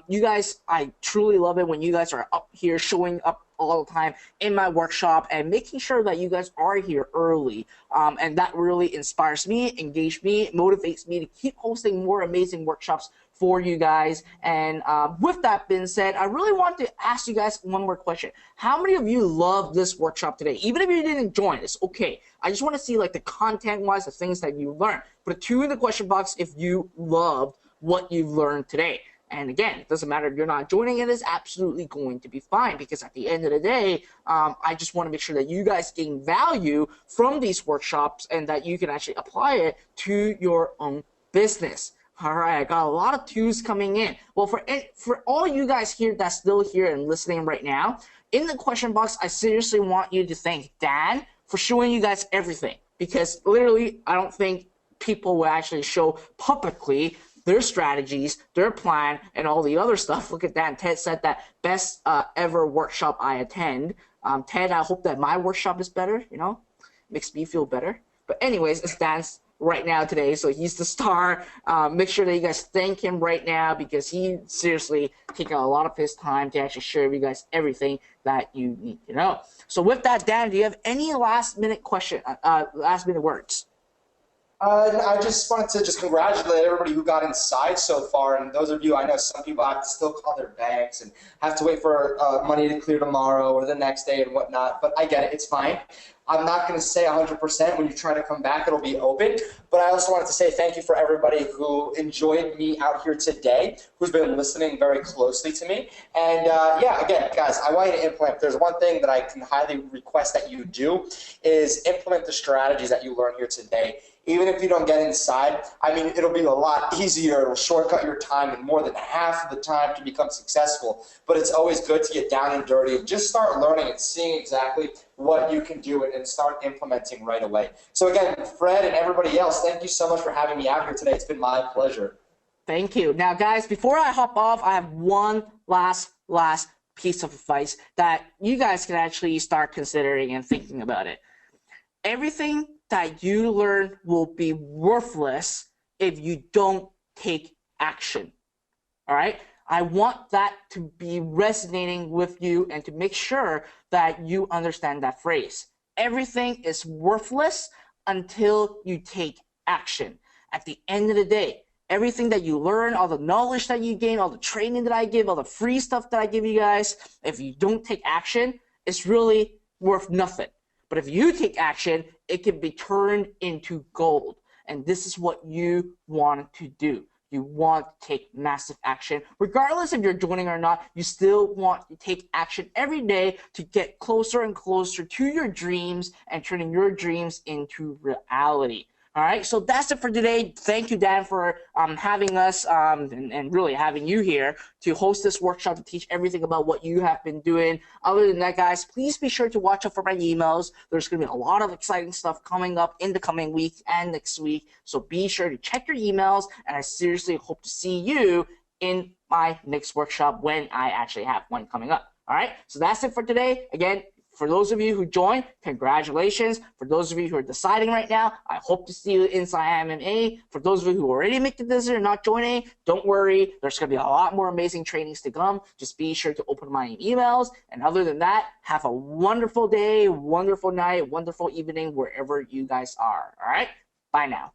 you guys, I truly love it when you guys are up here showing up all the time in my workshop and making sure that you guys are here early. And that really inspires me, engages me, motivates me to keep hosting more amazing workshops for you guys. And with that being said, I really want to ask you guys one more question. How many of you love this workshop today? Even if you didn't join, it's okay. I just want to see like the content-wise, the things that you learned. Put a 2 in the question box if you loved what you've learned today. And again, it doesn't matter if you're not joining, it is absolutely going to be fine, because at the end of the day, I just want to make sure that you guys gain value from these workshops and that you can actually apply it to your own business. All right, I got a lot of 2s coming in. Well, for all you guys here that's still here and listening right now, in the question box, I seriously want you to thank Dan for showing you guys everything, because literally, I don't think people will actually show publicly their strategies, their plan, and all the other stuff. Look at that. Ted said that best ever workshop I attend. Ted, I hope that my workshop is better, you know, makes me feel better. But anyways, it's Dan's right now today, so he's the star. Make sure that you guys thank him right now, because he seriously taking a lot of his time to actually share with you guys everything that you need to know. So with that, Dan, do you have any last minute words? I just wanted to congratulate everybody who got inside so far, and those of you, I know some people have to still call their banks and have to wait for money to clear tomorrow or the next day and whatnot, but I get it, it's fine. I'm not going to say 100% when you try to come back it'll be open, but I also wanted to say thank you for everybody who enjoyed me out here today, who's been listening very closely to me. And yeah, again, guys, I want you to implement. There's one thing that I can highly request that you do is implement the strategies that you learned here today. Even if you don't get inside, I mean, it'll be a lot easier. It'll shortcut your time and more than half of the time to become successful. But it's always good to get down and dirty and just start learning and seeing exactly what you can do and start implementing right away. So again, Fred and everybody else, thank you so much for having me out here today. It's been my pleasure. Thank you. Now, guys, before I hop off, I have one last piece of advice that you guys can actually start considering and thinking about it. Everything that you learn will be worthless if you don't take action. All right? I want that to be resonating with you and to make sure that you understand that phrase. Everything is worthless until you take action. At the end of the day, everything that you learn, all the knowledge that you gain, all the training that I give, all the free stuff that I give you guys, if you don't take action, it's really worth nothing. But if you take action, it can be turned into gold. And this is what you want to do. You want to take massive action. Regardless if you're joining or not, you still want to take action every day to get closer and closer to your dreams and turning your dreams into reality. All right, so that's it for today. Thank you, Dan, for having us and really having you here to host this workshop to teach everything about what you have been doing. Other than that, guys, please be sure to watch out for my emails. There's going to be a lot of exciting stuff coming up in the coming week and next week. So be sure to check your emails, and I seriously hope to see you in my next workshop when I actually have one coming up. All right, so that's it for today. Again, for those of you who joined, congratulations. For those of you who are deciding right now, I hope to see you inside MMA. For those of you who already make the decision and not joining, don't worry. There's going to be a lot more amazing trainings to come. Just be sure to open my emails. And other than that, have a wonderful day, wonderful night, wonderful evening, wherever you guys are. All right? Bye now.